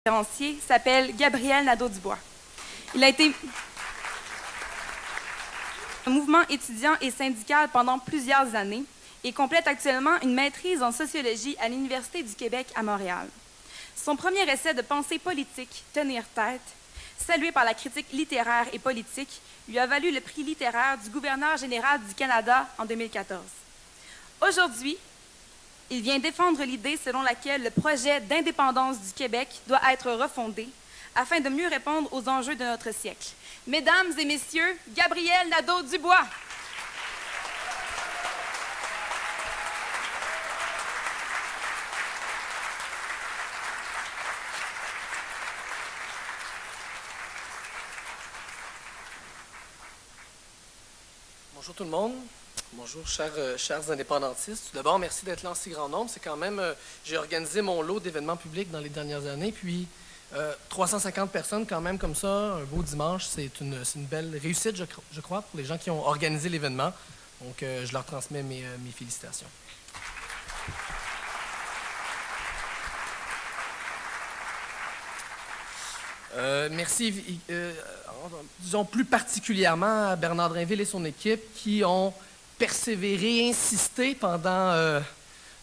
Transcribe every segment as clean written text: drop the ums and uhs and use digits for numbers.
conférencier s'appelle Gabriel Nadeau-Dubois. Il a été un mouvement étudiant et syndical pendant plusieurs années et complète actuellement une maîtrise en sociologie à l'Université du Québec à Montréal. Son premier essai de pensée politique, Tenir tête, salué par la critique littéraire et politique, lui a valu le prix littéraire du gouverneur général du Canada en 2014. Aujourd'hui, il vient défendre l'idée selon laquelle le projet d'indépendance du Québec doit être refondé afin de mieux répondre aux enjeux de notre siècle. Mesdames et messieurs, Gabriel Nadeau-Dubois. Bonjour tout le monde. Bonjour, chers indépendantistes. Tout d'abord, merci d'être là en si grand nombre. C'est quand même, j'ai organisé mon lot d'événements publics dans les dernières années, puis 350 personnes quand même comme ça, un beau dimanche, c'est une belle réussite, je crois, pour les gens qui ont organisé l'événement. Donc, je leur transmets mes félicitations. Merci, disons plus particulièrement à Bernard Drainville et son équipe qui ont persévéré, insisté pendant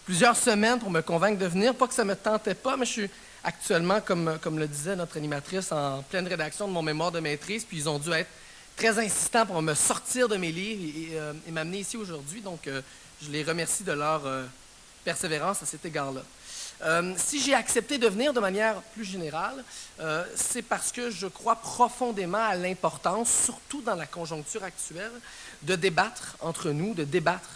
plusieurs semaines pour me convaincre de venir. Pas que ça ne me tentait pas, mais je suis actuellement, comme le disait notre animatrice, en pleine rédaction de mon mémoire de maîtrise, puis ils ont dû être très insistants pour me sortir de mes livres et m'amener ici aujourd'hui. Donc, je les remercie de leur persévérance à cet égard-là. Si j'ai accepté de venir de manière plus générale, c'est parce que je crois profondément à l'importance, surtout dans la conjoncture actuelle, de débattre entre nous, de débattre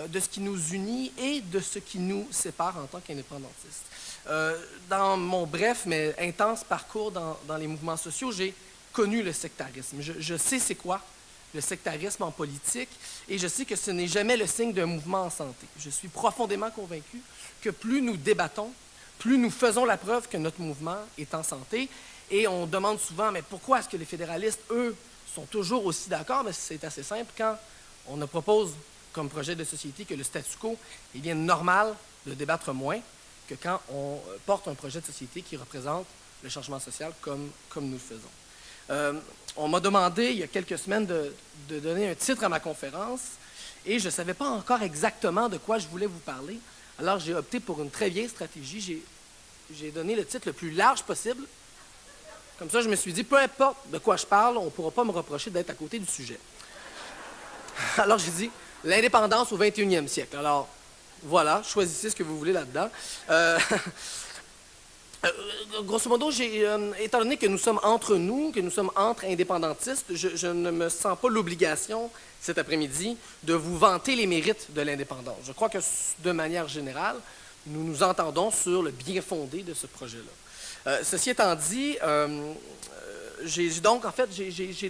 de ce qui nous unit et de ce qui nous sépare en tant qu'indépendantistes. Dans mon bref mais intense parcours dans les mouvements sociaux, j'ai connu le sectarisme. Je sais c'est quoi le sectarisme en politique, et je sais que ce n'est jamais le signe d'un mouvement en santé. Je suis profondément convaincu que plus nous débattons, plus nous faisons la preuve que notre mouvement est en santé, et on demande souvent, mais pourquoi est-ce que les fédéralistes, eux, sont toujours aussi d'accord? Mais c'est assez simple, quand on ne propose comme projet de société que le statu quo est bien normal de débattre moins que quand on porte un projet de société qui représente le changement social comme nous le faisons. On m'a demandé il y a quelques semaines de donner un titre à ma conférence et je ne savais pas encore exactement de quoi je voulais vous parler. Alors j'ai opté pour une très vieille stratégie. J'ai donné le titre le plus large possible. Comme ça, je me suis dit, peu importe de quoi je parle, on ne pourra pas me reprocher d'être à côté du sujet. Alors j'ai dit, l'indépendance au 21e siècle. Alors voilà, choisissez ce que vous voulez là-dedans. Grosso modo, étant donné que nous sommes entre nous, que nous sommes entre indépendantistes, je ne me sens pas l'obligation cet après-midi de vous vanter les mérites de l'indépendance. Je crois que de manière générale, nous nous entendons sur le bien fondé de ce projet-là. Ceci étant dit, j'ai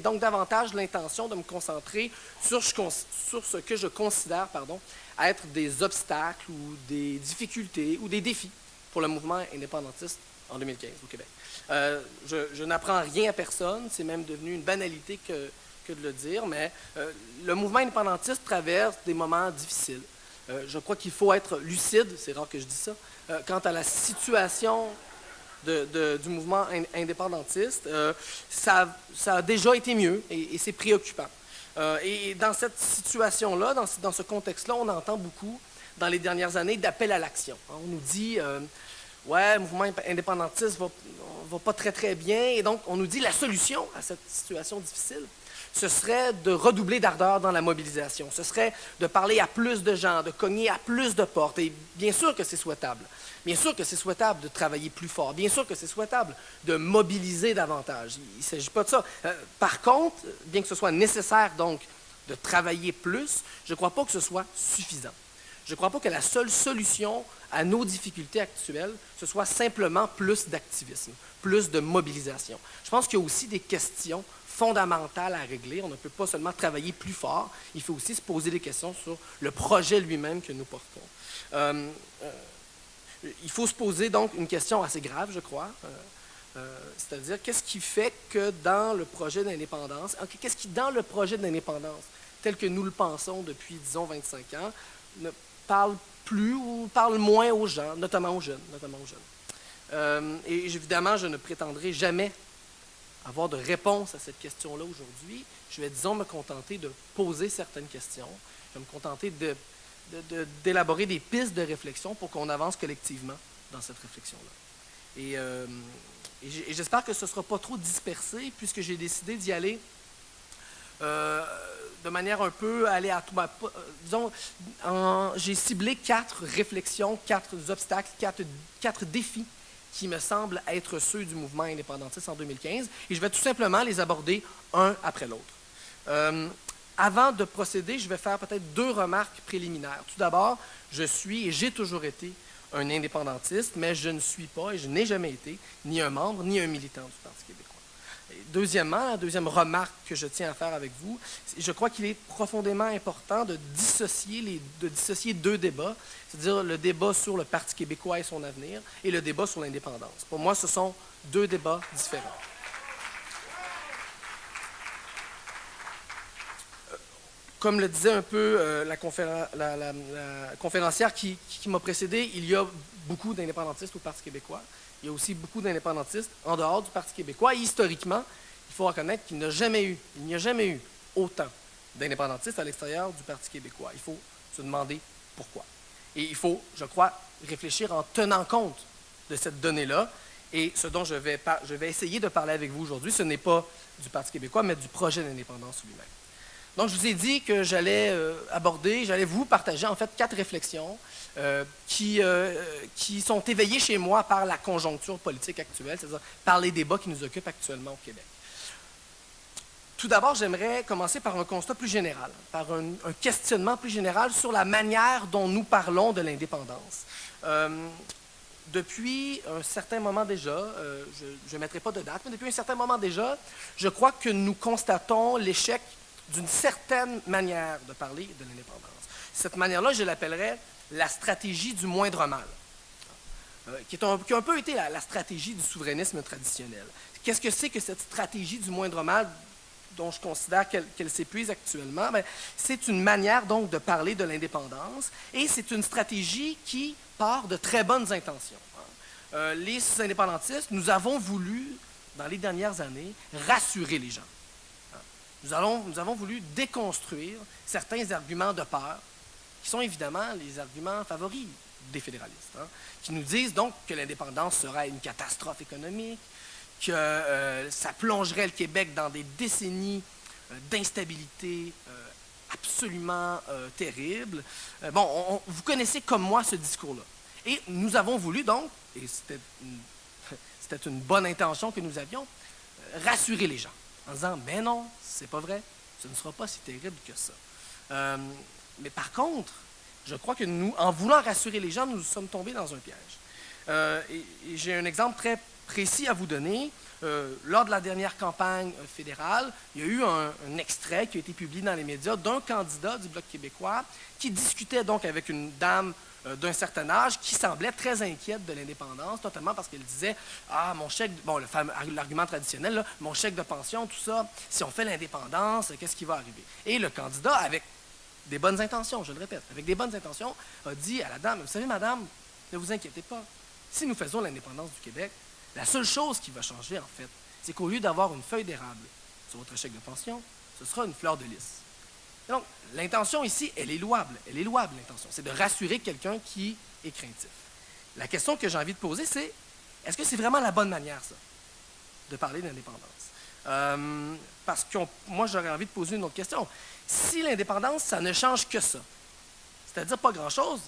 donc davantage l'intention de me concentrer sur ce que je considère être des obstacles ou des difficultés ou des défis pour le mouvement indépendantiste en 2015 au Québec. Je n'apprends rien à personne, c'est même devenu une banalité que de le dire, mais le mouvement indépendantiste traverse des moments difficiles. Je crois qu'il faut être lucide, c'est rare que je dise ça, quant à la situation du mouvement indépendantiste. Ça a déjà été mieux et c'est préoccupant. Et dans cette situation-là, dans ce contexte-là, on entend beaucoup, dans les dernières années, d'appel à l'action. On nous dit, ouais, le mouvement indépendantiste va pas très, très bien. Et donc, on nous dit la solution à cette situation difficile, ce serait de redoubler d'ardeur dans la mobilisation. Ce serait de parler à plus de gens, de cogner à plus de portes. Et bien sûr que c'est souhaitable. Bien sûr que c'est souhaitable de travailler plus fort. Bien sûr que c'est souhaitable de mobiliser davantage. Il ne s'agit pas de ça. Par contre, bien que ce soit nécessaire, donc, de travailler plus, je ne crois pas que ce soit suffisant. Je ne crois pas que la seule solution à nos difficultés actuelles, ce soit simplement plus d'activisme, plus de mobilisation. Je pense qu'il y a aussi des questions fondamentales à régler. On ne peut pas seulement travailler plus fort, il faut aussi se poser des questions sur le projet lui-même que nous portons. Il faut se poser donc une question assez grave, je crois, c'est-à-dire qu'est-ce qui fait que dans le projet d'indépendance, qu'est-ce qui dans le projet d'indépendance, tel que nous le pensons depuis, disons, 25 ans, ne parle plus ou parle moins aux gens, notamment aux jeunes. Et évidemment, je ne prétendrai jamais avoir de réponse à cette question-là aujourd'hui. Je vais, disons, me contenter de poser certaines questions. Je vais me contenter d'élaborer des pistes de réflexion pour qu'on avance collectivement dans cette réflexion-là. Et j'espère que ce ne sera pas trop dispersé, puisque j'ai décidé d'y aller de manière un peu aléatoire. Disons, j'ai ciblé 4 réflexions, 4 obstacles, 4 défis qui me semblent être ceux du mouvement indépendantiste en 2015, et je vais tout simplement les aborder un après l'autre. Avant de procéder, je vais faire peut-être 2 remarques préliminaires. Tout d'abord, je suis et j'ai toujours été un indépendantiste, mais je ne suis pas et je n'ai jamais été ni un membre ni un militant du Parti québécois. Et deuxièmement, la deuxième remarque que je tiens à faire avec vous, je crois qu'il est profondément important de dissocier 2 débats, c'est-à-dire le débat sur le Parti québécois et son avenir et le débat sur l'indépendance. Pour moi, ce sont 2 débats différents. Comme le disait un peu la conférencière qui m'a précédé, il y a beaucoup d'indépendantistes au Parti québécois. Il y a aussi beaucoup d'indépendantistes en dehors du Parti québécois. Et historiquement, il faut reconnaître qu'il n'y a jamais eu autant d'indépendantistes à l'extérieur du Parti québécois. Il faut se demander pourquoi. Et il faut, je crois, réfléchir en tenant compte de cette donnée-là. Et ce dont je vais essayer de parler avec vous aujourd'hui, ce n'est pas du Parti québécois, mais du projet d'indépendance lui-même. Donc, je vous ai dit que j'allais vous partager en fait 4 réflexions qui sont éveillées chez moi par la conjoncture politique actuelle, c'est-à-dire par les débats qui nous occupent actuellement au Québec. Tout d'abord, j'aimerais commencer par un constat plus général, par un questionnement plus général sur la manière dont nous parlons de l'indépendance. Depuis un certain moment déjà, je ne mettrai pas de date, mais depuis un certain moment déjà, je crois que nous constatons l'échec d'une certaine manière de parler de l'indépendance. Cette manière-là, je l'appellerais la stratégie du moindre mal, qui a un peu été la stratégie du souverainisme traditionnel. Qu'est-ce que c'est que cette stratégie du moindre mal dont je considère qu'elle s'épuise actuellement? Bien, c'est une manière donc de parler de l'indépendance, et c'est une stratégie qui part de très bonnes intentions. Les indépendantistes, nous avons voulu, dans les dernières années, rassurer les gens. Nous avons voulu déconstruire certains arguments de peur, qui sont évidemment les arguments favoris des fédéralistes, qui nous disent donc que l'indépendance serait une catastrophe économique, que ça plongerait le Québec dans des décennies d'instabilité absolument terribles. Vous connaissez comme moi ce discours-là. Et nous avons voulu donc, et c'était une bonne intention que nous avions, rassurer les gens, en disant « Mais non, c'est pas vrai, ce ne sera pas si terrible que ça. » Mais par contre, je crois que nous, en voulant rassurer les gens, nous sommes tombés dans un piège. Et j'ai un exemple très précis à vous donner. Lors de la dernière campagne fédérale, il y a eu un extrait qui a été publié dans les médias d'un candidat du Bloc québécois qui discutait donc avec une dame d'un certain âge qui semblait très inquiète de l'indépendance, notamment parce qu'elle disait « Ah, mon chèque, bon, l'argument traditionnel, là, mon chèque de pension, tout ça, si on fait l'indépendance, qu'est-ce qui va arriver? » Et le candidat, avec des bonnes intentions, je le répète, avec des bonnes intentions, a dit à la dame « Vous savez, madame, ne vous inquiétez pas, si nous faisons l'indépendance du Québec, la seule chose qui va changer, en fait, c'est qu'au lieu d'avoir une feuille d'érable sur votre chèque de pension, ce sera une fleur de lys. » Donc, l'intention ici, elle est louable. Elle est louable, l'intention. C'est de rassurer quelqu'un qui est craintif. La question que j'ai envie de poser, c'est est-ce que c'est vraiment la bonne manière, ça, de parler d'indépendance? Parce que moi, j'aurais envie de poser une autre question. Si l'indépendance, ça ne change que ça, c'est-à-dire pas grand-chose,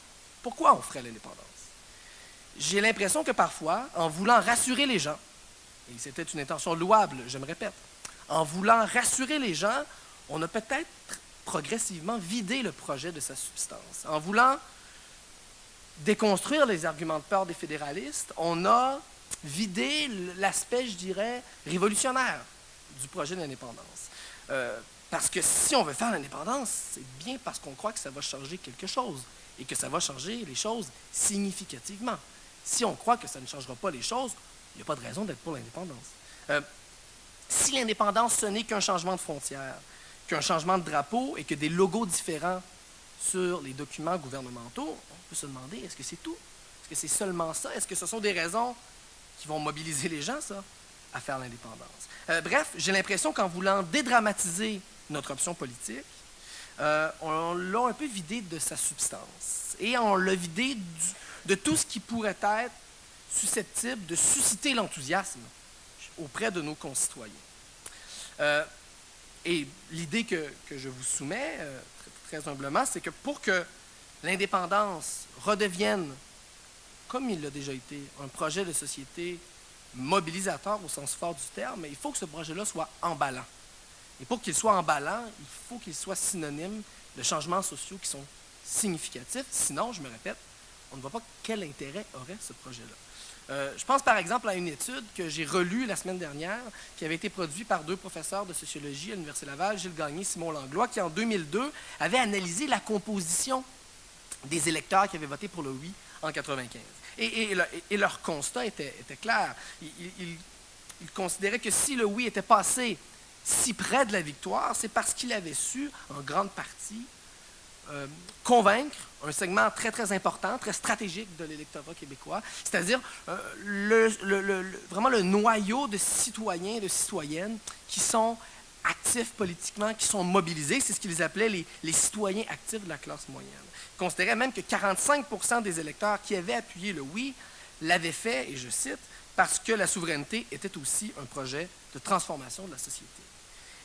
pourquoi on ferait l'indépendance? J'ai l'impression que parfois, en voulant rassurer les gens, et c'était une intention louable, je me répète, en voulant rassurer les gens, on a peut-être progressivement vidé le projet de sa substance. En voulant déconstruire les arguments de peur des fédéralistes, on a vidé l'aspect, je dirais, révolutionnaire du projet d'indépendance. Parce que si on veut faire l'indépendance, c'est bien parce qu'on croit que ça va changer quelque chose et que ça va changer les choses significativement. Si on croit que ça ne changera pas les choses, il n'y a pas de raison d'être pour l'indépendance. Si l'indépendance, ce n'est qu'un changement de frontières, qu'un changement de drapeau et que des logos différents sur les documents gouvernementaux, on peut se demander, est-ce que c'est tout? Est-ce que c'est seulement ça? Est-ce que ce sont des raisons qui vont mobiliser les gens, ça, à faire l'indépendance. Bref, j'ai l'impression qu'en voulant dédramatiser notre option politique, on l'a un peu vidé de sa substance. Et on l'a vidé de tout ce qui pourrait être susceptible de susciter l'enthousiasme auprès de nos concitoyens. Et l'idée que je vous soumets, très humblement, c'est que pour que l'indépendance redevienne, comme il l'a déjà été, un projet de société mobilisateur au sens fort du terme, il faut que ce projet-là soit emballant. Et pour qu'il soit emballant, il faut qu'il soit synonyme de changements sociaux qui sont significatifs. Sinon, je me répète, on ne voit pas quel intérêt aurait ce projet-là. Je pense par exemple à une étude que j'ai relue la semaine dernière, qui avait été produite par 2 professeurs de sociologie à l'Université Laval, Gilles Gagné et Simon Langlois, qui en 2002 avaient analysé la composition des électeurs qui avaient voté pour le oui en 1995. Et leur constat était clair. Ils considéraient que si le oui était passé si près de la victoire, c'est parce qu'il avait su, en grande partie, convaincre un segment très, très important, très stratégique de l'électorat québécois, c'est-à-dire vraiment le noyau de citoyens et de citoyennes qui sont actifs politiquement, qui sont mobilisés. C'est ce qu'ils appelaient les citoyens actifs de la classe moyenne. Ils considéraient même que 45% des électeurs qui avaient appuyé le oui l'avaient fait, et je cite, parce que la souveraineté était aussi un projet de transformation de la société.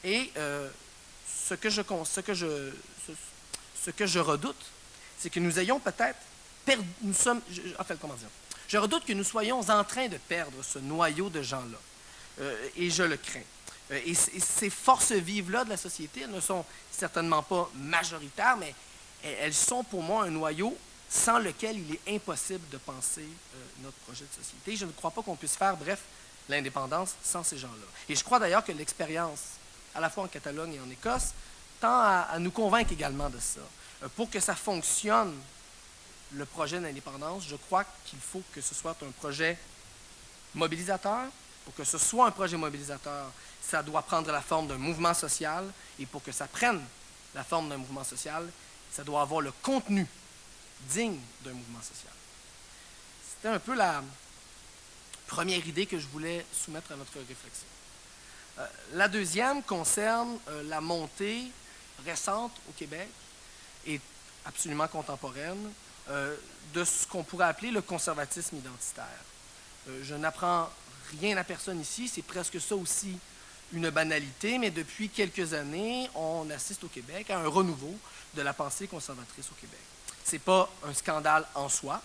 Et ce que je redoute, c'est que nous ayons peut-être perdu, je redoute que nous soyons en train de perdre ce noyau de gens-là, et je le crains. Et ces forces vives-là de la société ne sont certainement pas majoritaires, mais elles sont pour moi un noyau sans lequel il est impossible de penser notre projet de société. Je ne crois pas qu'on puisse faire, bref, l'indépendance sans ces gens-là. Et je crois d'ailleurs que l'expérience, à la fois en Catalogne et en Écosse, tend à nous convaincre également de ça. Pour que ça fonctionne, le projet d'indépendance, je crois qu'il faut que ce soit un projet mobilisateur. Pour que ce soit un projet mobilisateur, ça doit prendre la forme d'un mouvement social. Et pour que ça prenne la forme d'un mouvement social, ça doit avoir le contenu digne d'un mouvement social. C'était un peu la première idée que je voulais soumettre à notre réflexion. La deuxième concerne la montée récente au Québec et absolument contemporaine de ce qu'on pourrait appeler le conservatisme identitaire. Je n'apprends rien à personne ici, c'est presque ça aussi une banalité, mais depuis quelques années, on assiste au Québec à un renouveau de la pensée conservatrice au Québec. Ce n'est pas un scandale en soi,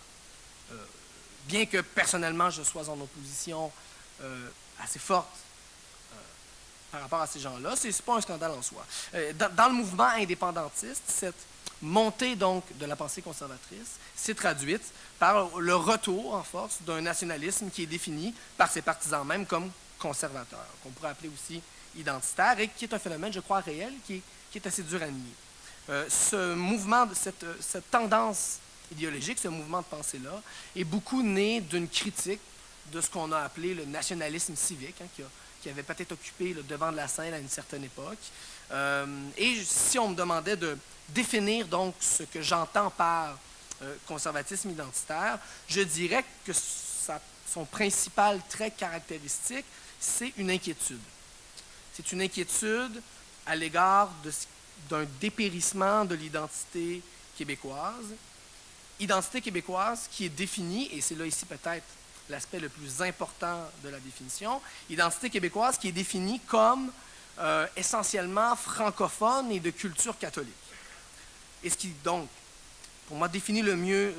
bien que personnellement je sois en opposition assez forte par rapport à ces gens-là, ce n'est pas un scandale en soi. Dans le mouvement indépendantiste, cette montée donc de la pensée conservatrice s'est traduite par le retour en force d'un nationalisme qui est défini par ses partisans même comme conservateur, qu'on pourrait appeler aussi identitaire, et qui est un phénomène, je crois, réel, qui est assez dur à nier. Ce mouvement, cette tendance idéologique, ce mouvement de pensée-là, est beaucoup né d'une critique de ce qu'on a appelé le nationalisme civique, qui avait peut-être occupé le devant de la scène à une certaine époque. Et si on me demandait de définir donc ce que j'entends par conservatisme identitaire, je dirais que son principal trait caractéristique, c'est une inquiétude. C'est une inquiétude à l'égard d'un dépérissement de l'identité québécoise. Identité québécoise qui est définie, et c'est là ici peut-être l'aspect le plus important de la définition, identité québécoise qui est définie comme essentiellement francophone et de culture catholique. Et ce qui, donc, pour moi, définit le mieux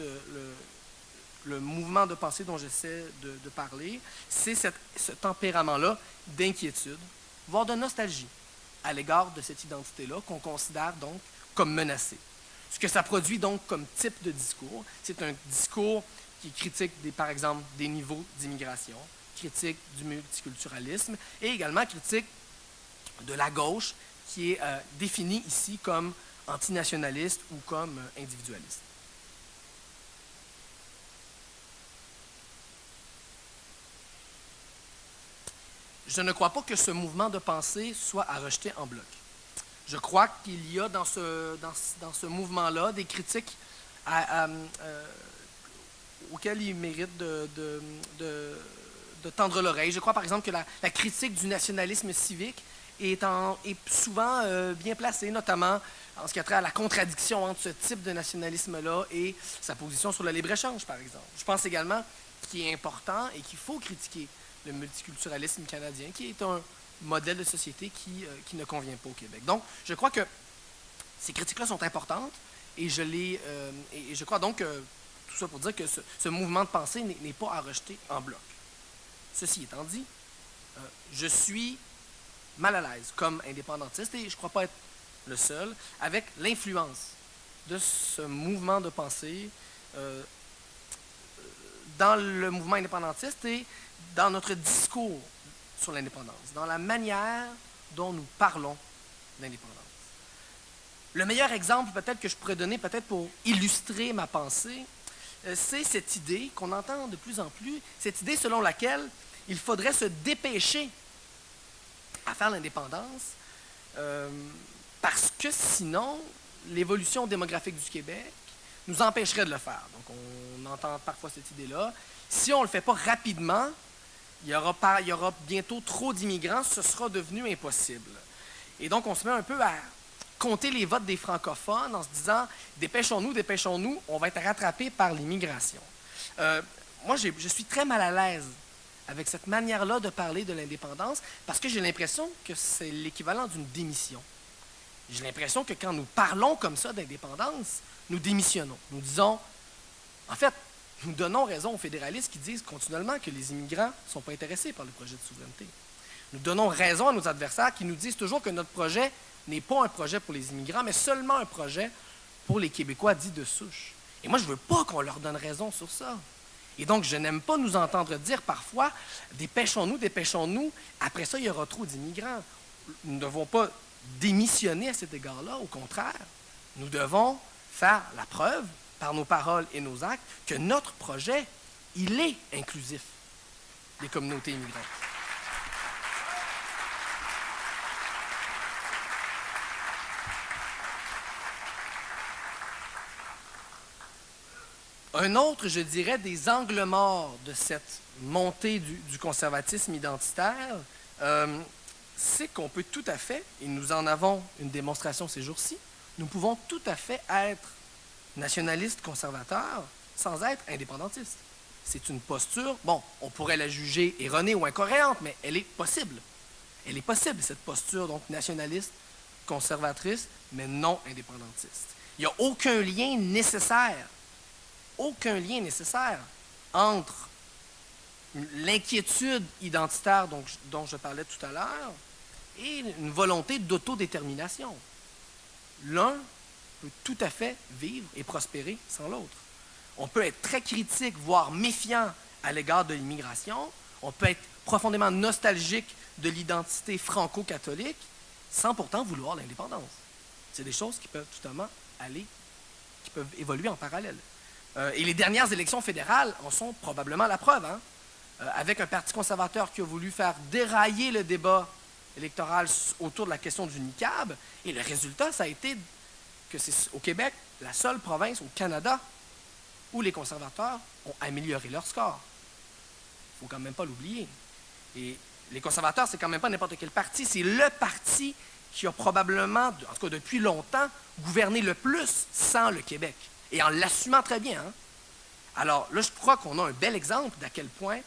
le mouvement de pensée dont j'essaie de parler, c'est ce tempérament-là d'inquiétude, voire de nostalgie, à l'égard de cette identité-là qu'on considère donc comme menacée. Ce que ça produit donc comme type de discours, c'est un discours qui critique, par exemple, des niveaux d'immigration, critique du multiculturalisme et également critique de la gauche qui est définie ici comme antinationaliste ou comme individualiste. Je ne crois pas que ce mouvement de pensée soit à rejeter en bloc. Je crois qu'il y a dans ce mouvement-là des critiques auxquelles il mérite de de tendre l'oreille. Je crois, par exemple, que la critique du nationalisme civique est souvent bien placée, notamment en ce qui a trait à la contradiction entre ce type de nationalisme-là et sa position sur le libre-échange, par exemple. Je pense également qu'il est important et qu'il faut critiquer le multiculturalisme canadien, qui est un modèle de société qui ne convient pas au Québec. Donc, je crois que ces critiques-là sont importantes et je crois donc que tout ça pour dire que ce mouvement de pensée n'est pas à rejeter en bloc. Ceci étant dit, je suis mal à l'aise comme indépendantiste, et je ne crois pas être le seul, avec l'influence de ce mouvement de pensée dans le mouvement indépendantiste et dans notre discours sur l'indépendance, dans la manière dont nous parlons d'indépendance. Le meilleur exemple peut-être que je pourrais donner peut-être pour illustrer ma pensée, c'est cette idée qu'on entend de plus en plus, cette idée selon laquelle il faudrait se dépêcher à faire l'indépendance parce que sinon, l'évolution démographique du Québec nous empêcherait de le faire. Donc, on entend parfois cette idée-là. Si on ne le fait pas rapidement, il y aura bientôt trop d'immigrants, ce sera devenu impossible. Et donc, on se met un peu à compter les votes des francophones en se disant « dépêchons-nous, on va être rattrapés par l'immigration ». Moi, je suis très mal à l'aise avec cette manière-là de parler de l'indépendance parce que j'ai l'impression que c'est l'équivalent d'une démission. J'ai l'impression que quand nous parlons comme ça d'indépendance, nous démissionnons. Nous disons, en fait, nous donnons raison aux fédéralistes qui disent continuellement que les immigrants ne sont pas intéressés par le projet de souveraineté. Nous donnons raison à nos adversaires qui nous disent toujours que notre projet n'est pas un projet pour les immigrants, mais seulement un projet pour les Québécois dits de souche. Et moi, je ne veux pas qu'on leur donne raison sur ça. Et donc, je n'aime pas nous entendre dire parfois « dépêchons-nous, après ça, il y aura trop d'immigrants ». Nous ne devons pas démissionner à cet égard-là, au contraire. Nous devons faire la preuve, par nos paroles et nos actes, que notre projet, il est inclusif des communautés immigrantes. Un autre, je dirais, des angles morts de cette montée du conservatisme identitaire, c'est qu'on peut tout à fait, et nous en avons une démonstration ces jours-ci, nous pouvons tout à fait être nationalistes conservateurs sans être indépendantistes. C'est une posture, bon, on pourrait la juger erronée ou incohérente, mais elle est possible. Elle est possible, cette posture, donc nationaliste, conservatrice, mais non indépendantiste. Il n'y a aucun lien nécessaire entre l'inquiétude identitaire dont je parlais tout à l'heure et une volonté d'autodétermination. L'un peut tout à fait vivre et prospérer sans l'autre. On peut être très critique, voire méfiant à l'égard de l'immigration. On peut être profondément nostalgique de l'identité franco-catholique sans pourtant vouloir l'indépendance. C'est des choses qui peuvent totalement qui peuvent évoluer en parallèle. Et les dernières élections fédérales en sont probablement la preuve, hein? Avec un parti conservateur qui a voulu faire dérailler le débat électoral autour de la question du niqab, et le résultat, ça a été que c'est au Québec, la seule province au Canada où les conservateurs ont amélioré leur score. Il ne faut quand même pas l'oublier. Et les conservateurs, c'est quand même pas n'importe quel parti, c'est le parti qui a probablement, en tout cas depuis longtemps, gouverné le plus sans le Québec, et en l'assumant très bien. Hein? Alors là, je crois qu'on a un bel exemple d'à quel point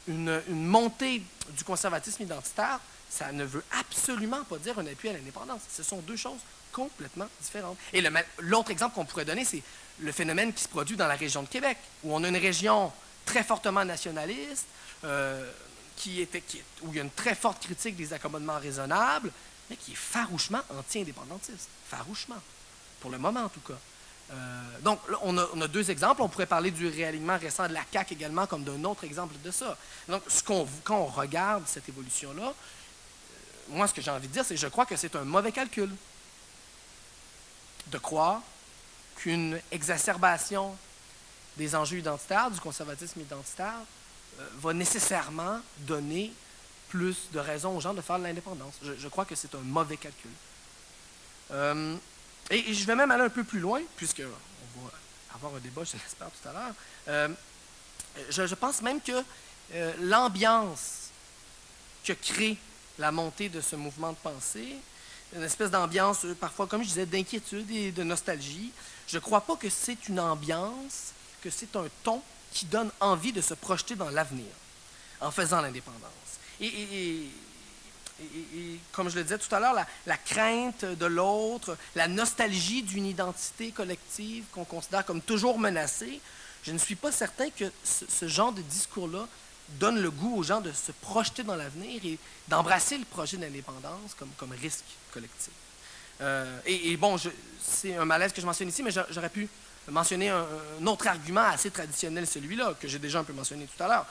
une montée du conservatisme identitaire, ça ne veut absolument pas dire un appui à l'indépendance. Ce sont deux choses complètement différentes. Et l'autre exemple qu'on pourrait donner, c'est le phénomène qui se produit dans la région de Québec, où on a une région très fortement nationaliste, où il y a une très forte critique des accommodements raisonnables, mais qui est farouchement anti-indépendantiste. Farouchement. Pour le moment, en tout cas. Donc, là, on a deux exemples. On pourrait parler du réalignement récent de la CAQ également comme d'un autre exemple de ça. Donc, quand on regarde cette évolution-là, moi, ce que j'ai envie de dire, c'est que je crois que c'est un mauvais calcul de croire qu'une exacerbation des enjeux identitaires, du conservatisme identitaire, va nécessairement donner plus de raisons aux gens de faire de l'indépendance. Je crois que c'est un mauvais calcul. Et je vais même aller un peu plus loin, puisqu'on va avoir un débat, je l'espère, tout à l'heure. Je pense même que l'ambiance que crée la montée de ce mouvement de pensée, une espèce d'ambiance, parfois, comme je disais, d'inquiétude et de nostalgie. Je ne crois pas que c'est une ambiance, que c'est un ton qui donne envie de se projeter dans l'avenir en faisant l'indépendance. Et comme je le disais tout à l'heure, la crainte de l'autre, la nostalgie d'une identité collective qu'on considère comme toujours menacée, je ne suis pas certain que ce genre de discours-là donne le goût aux gens de se projeter dans l'avenir et d'embrasser le projet d'indépendance comme risque collectif. Bon, c'est un malaise que je mentionne ici, mais j'aurais pu mentionner un autre argument assez traditionnel, celui-là, que j'ai déjà un peu mentionné tout à l'heure.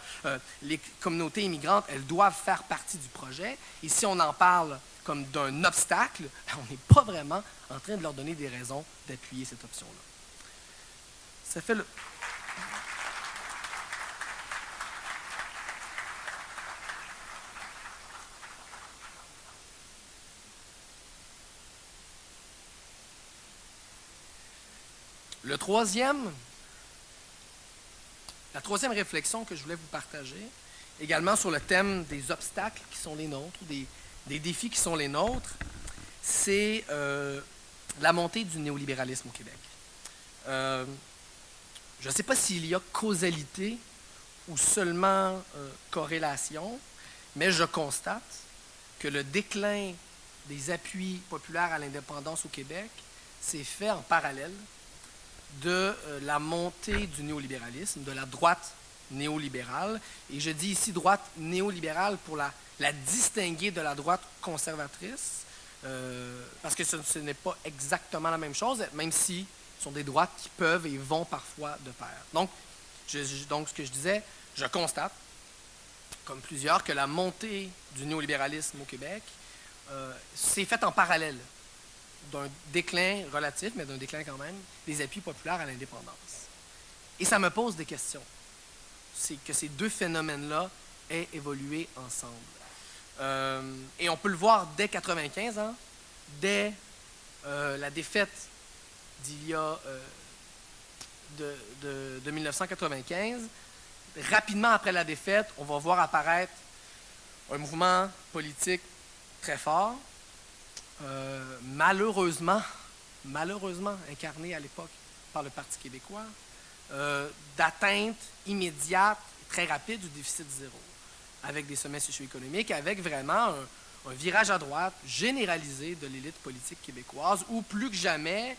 Les communautés immigrantes, elles doivent faire partie du projet. Et si on en parle comme d'un obstacle, on n'est pas vraiment en train de leur donner des raisons d'appuyer cette option-là. Ça fait le... La troisième réflexion que je voulais vous partager, également sur le thème des obstacles qui sont les nôtres, des défis qui sont les nôtres, c'est la montée du néolibéralisme au Québec. Je ne sais pas s'il y a causalité ou seulement corrélation, mais je constate que le déclin des appuis populaires à l'indépendance au Québec s'est fait en parallèle de la montée du néolibéralisme, de la droite néolibérale. Et je dis ici droite néolibérale pour la distinguer de la droite conservatrice, parce que ce n'est pas exactement la même chose, même si ce sont des droites qui peuvent et vont parfois de pair. Donc, ce que je disais, je constate, comme plusieurs, que la montée du néolibéralisme au Québec s'est faite en parallèle d'un déclin relatif, mais d'un déclin quand même, des appuis populaires à l'indépendance. Et ça me pose des questions. C'est que ces deux phénomènes-là aient évolué ensemble. Et on peut le voir dès 1995, hein, dès la défaite d'il y a de 1995. Rapidement après la défaite, on va voir apparaître un mouvement politique très fort, malheureusement incarné à l'époque par le Parti québécois, d'atteinte immédiate, très rapide du déficit zéro, avec des sommets socio-économiques, avec vraiment un virage à droite généralisé de l'élite politique québécoise, où plus que jamais,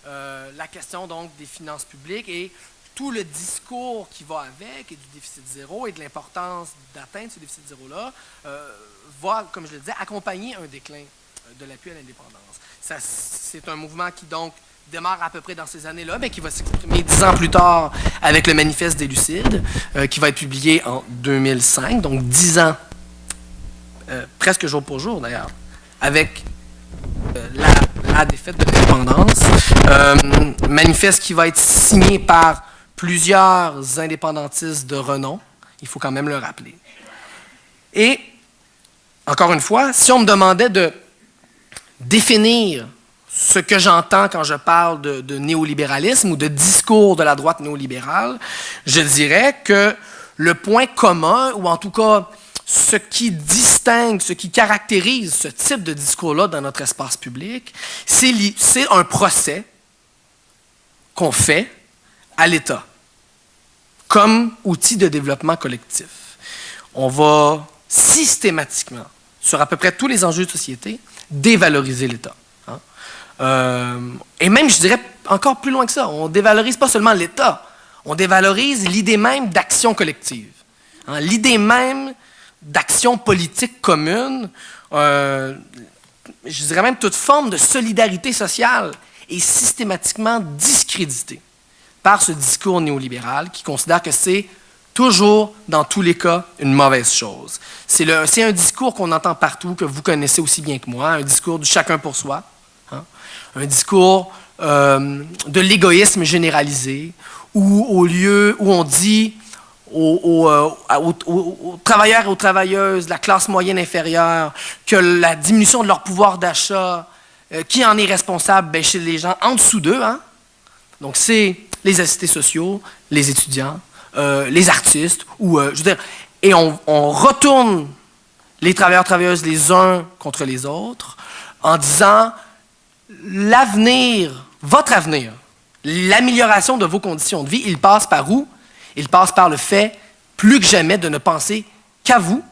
la question donc des finances publiques et tout le discours qui va avec, et du déficit zéro et de l'importance d'atteindre ce déficit zéro-là, va, comme je le disais, accompagner un déclin de l'appui à l'indépendance. C'est un mouvement qui, donc, démarre à peu près dans ces années-là, mais qui va s'exprimer 10 ans plus tard avec le Manifeste des Lucides, qui va être publié en 2005, donc 10 ans, presque jour pour jour d'ailleurs, avec la défaite de l'indépendance. Manifeste qui va être signé par plusieurs indépendantistes de renom, il faut quand même le rappeler. Et, encore une fois, si on me demandait de définir ce que j'entends quand je parle de néolibéralisme ou de discours de la droite néolibérale, je dirais que le point commun, ou en tout cas ce qui distingue, ce qui caractérise ce type de discours-là dans notre espace public, c'est un procès qu'on fait à l'État comme outil de développement collectif. On va systématiquement, sur à peu près tous les enjeux de société, dévaloriser l'État. Et même, je dirais, encore plus loin que ça, on ne dévalorise pas seulement l'État, on dévalorise l'idée même d'action collective. L'idée même d'action politique commune, je dirais même toute forme de solidarité sociale est systématiquement discréditée par ce discours néolibéral qui considère que c'est toujours, dans tous les cas, une mauvaise chose. C'est un discours qu'on entend partout, que vous connaissez aussi bien que moi, un discours du chacun pour soi, un discours de l'égoïsme généralisé, où on dit aux travailleurs et aux travailleuses de la classe moyenne inférieure que la diminution de leur pouvoir d'achat, qui en est responsable? Ben, chez les gens en dessous d'eux. Donc, c'est les assistés sociaux, les étudiants, les artistes, ou, je veux dire, et on retourne les travailleurs-travailleuses les uns contre les autres en disant l'avenir, votre avenir, l'amélioration de vos conditions de vie, il passe par où? Il passe par le fait, plus que jamais, de ne penser qu'à vous,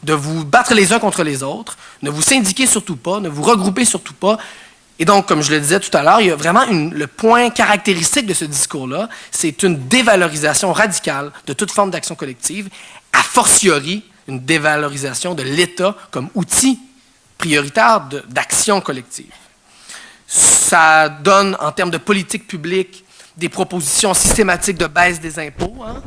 de vous battre les uns contre les autres, ne vous syndiquer surtout pas, ne vous regrouper surtout pas. Et donc, comme je le disais tout à l'heure, il y a vraiment le point caractéristique de ce discours-là, c'est une dévalorisation radicale de toute forme d'action collective, a fortiori une dévalorisation de l'État comme outil prioritaire d'action collective. Ça donne, en termes de politique publique, des propositions systématiques de baisse des impôts. Hein.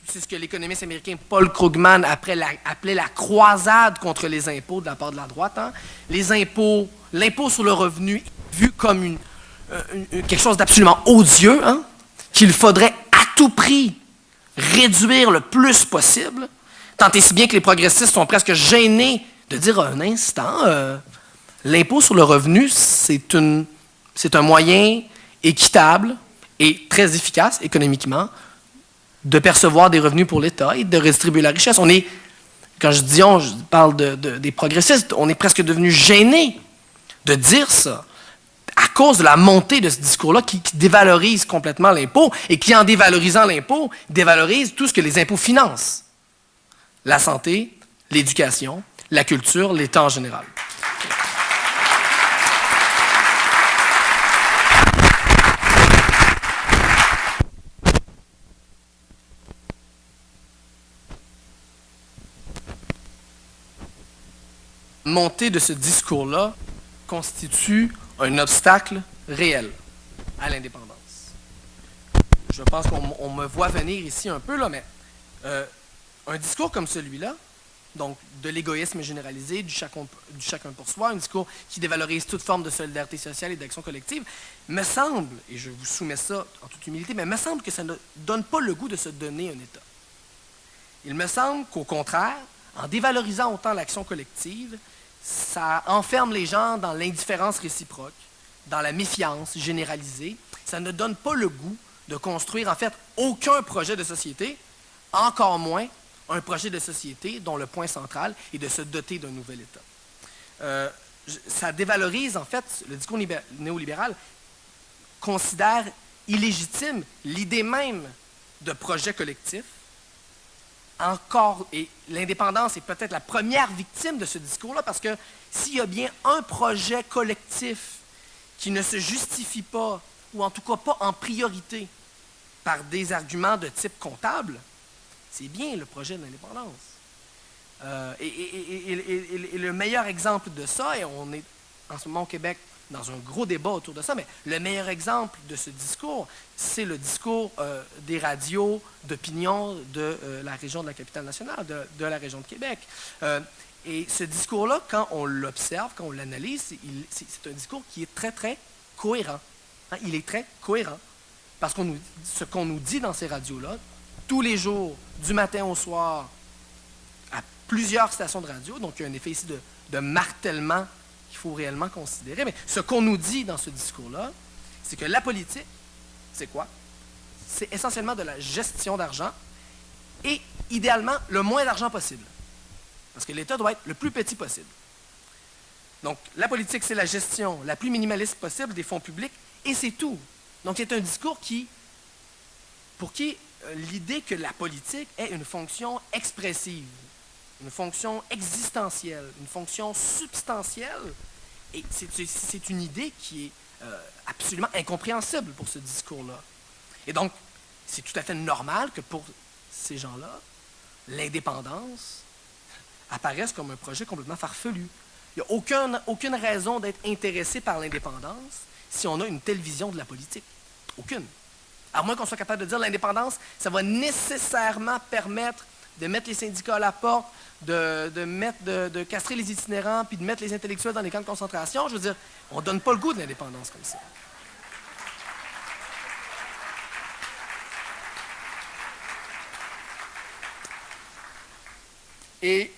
C'est ce que l'économiste américain Paul Krugman appelait la croisade contre les impôts de la part de la droite. Hein. Les impôts, l'impôt sur le revenu est vu comme quelque chose d'absolument odieux, hein, qu'il faudrait à tout prix réduire le plus possible, tant et si bien que les progressistes sont presque gênés de dire un instant, l'impôt sur le revenu, c'est un moyen équitable et très efficace économiquement de percevoir des revenus pour l'État et de redistribuer la richesse. Quand je dis je parle des progressistes, on est presque devenus gênés de dire ça à cause de la montée de ce discours-là qui dévalorise complètement l'impôt et qui, en dévalorisant l'impôt, dévalorise tout ce que les impôts financent. La santé, l'éducation, la culture, l'État en général. Montée de ce discours-là constitue un obstacle réel à l'indépendance. Je pense qu'on me voit venir ici un peu, là, mais un discours comme celui-là, donc de l'égoïsme généralisé, du chacun pour soi, un discours qui dévalorise toute forme de solidarité sociale et d'action collective, me semble, et je vous soumets ça en toute humilité, mais me semble que ça ne donne pas le goût de se donner un État. Il me semble qu'au contraire, en dévalorisant autant l'action collective, ça enferme les gens dans l'indifférence réciproque, dans la méfiance généralisée. Ça ne donne pas le goût de construire, en fait, aucun projet de société, encore moins un projet de société dont le point central est de se doter d'un nouvel État. Ça dévalorise, en fait, le discours néolibéral considère illégitime l'idée même de projet collectif. Et l'indépendance est peut-être la première victime de ce discours-là, parce que s'il y a bien un projet collectif qui ne se justifie pas, ou en tout cas pas en priorité, par des arguments de type comptable, c'est bien le projet de l'indépendance. Et le meilleur exemple de ça, et on est en ce moment au Québec dans un gros débat autour de ça, mais le meilleur exemple de ce discours, c'est le discours des radios d'opinion de la région de la Capitale-Nationale, de la région de Québec. Et ce discours-là, quand on l'observe, quand on l'analyse, c'est un discours qui est très, très cohérent. Hein, il est très cohérent. Parce que ce qu'on nous dit dans ces radios-là, tous les jours, du matin au soir, à plusieurs stations de radio, donc il y a un effet ici de martèlement qu'il faut réellement considérer. Mais ce qu'on nous dit dans ce discours-là, c'est que la politique, c'est quoi? C'est essentiellement de la gestion d'argent et, idéalement, le moins d'argent possible. Parce que l'État doit être le plus petit possible. Donc, la politique, c'est la gestion la plus minimaliste possible des fonds publics et c'est tout. Donc, c'est un discours pour qui l'idée que la politique est une fonction expressive, une fonction existentielle, une fonction substantielle. Et c'est une idée qui est absolument incompréhensible pour ce discours-là. Et donc, c'est tout à fait normal que pour ces gens-là, l'indépendance apparaisse comme un projet complètement farfelu. Il n'y a aucune raison d'être intéressé par l'indépendance si on a une telle vision de la politique. Aucune. À moins qu'on soit capable de dire l'indépendance, ça va nécessairement permettre de mettre les syndicats à la porte, de castrer les itinérants, puis de mettre les intellectuels dans les camps de concentration. Je veux dire, on ne donne pas le goût de l'indépendance comme ça. Et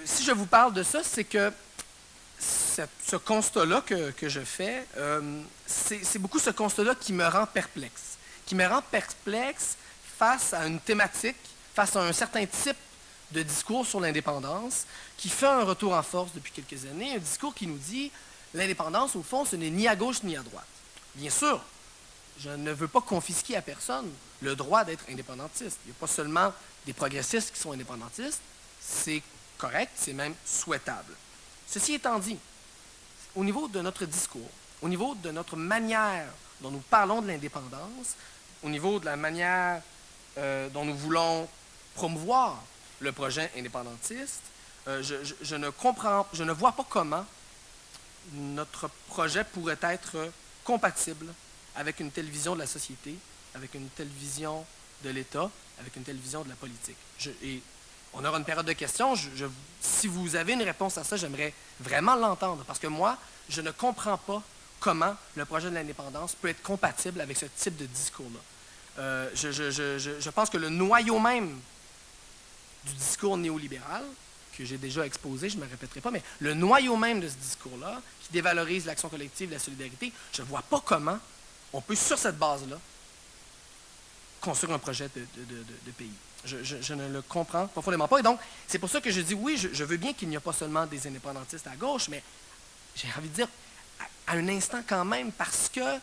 si je vous parle de ça, c'est que ce constat-là que je fais, c'est beaucoup ce constat-là qui me rend perplexe. Qui me rend perplexe face à une thématique face à un certain type de discours sur l'indépendance qui fait un retour en force depuis quelques années, un discours qui nous dit l'indépendance, au fond, ce n'est ni à gauche ni à droite. Bien sûr, je ne veux pas confisquer à personne le droit d'être indépendantiste. Il n'y a pas seulement des progressistes qui sont indépendantistes, c'est correct, c'est même souhaitable. Ceci étant dit, au niveau de notre discours, au niveau de notre manière dont nous parlons de l'indépendance, au niveau de la manière dont nous voulons promouvoir le projet indépendantiste, je ne vois pas comment notre projet pourrait être compatible avec une telle vision de la société, avec une telle vision de l'État, avec une telle vision de la politique. Et on aura une période de questions. Si vous avez une réponse à ça, j'aimerais vraiment l'entendre, parce que moi, je ne comprends pas comment le projet de l'indépendance peut être compatible avec ce type de discours-là. Je pense que le noyau même du discours néolibéral, que j'ai déjà exposé, je ne me répéterai pas, mais le noyau même de ce discours-là, qui dévalorise l'action collective, la solidarité, je ne vois pas comment on peut, sur cette base-là, construire un projet de pays. Je ne le comprends profondément pas. Et donc, c'est pour ça que je dis oui, je veux bien qu'il n'y ait pas seulement des indépendantistes à gauche, mais j'ai envie de dire, à un instant quand même, parce que,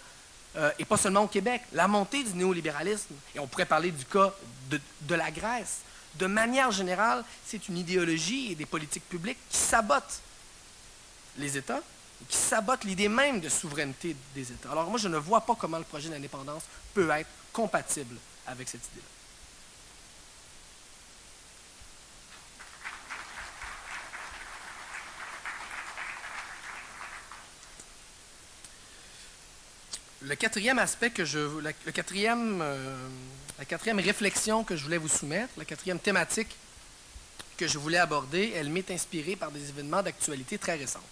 et pas seulement au Québec, la montée du néolibéralisme, et on pourrait parler du cas de la Grèce, de manière générale, c'est une idéologie et des politiques publiques qui sabotent les États, et qui sabotent l'idée même de souveraineté des États. Alors moi, je ne vois pas comment le projet d'indépendance peut être compatible avec cette idée-là. Le quatrième aspect la quatrième réflexion que je voulais vous soumettre, la quatrième thématique que je voulais aborder, elle m'est inspirée par des événements d'actualité très récentes.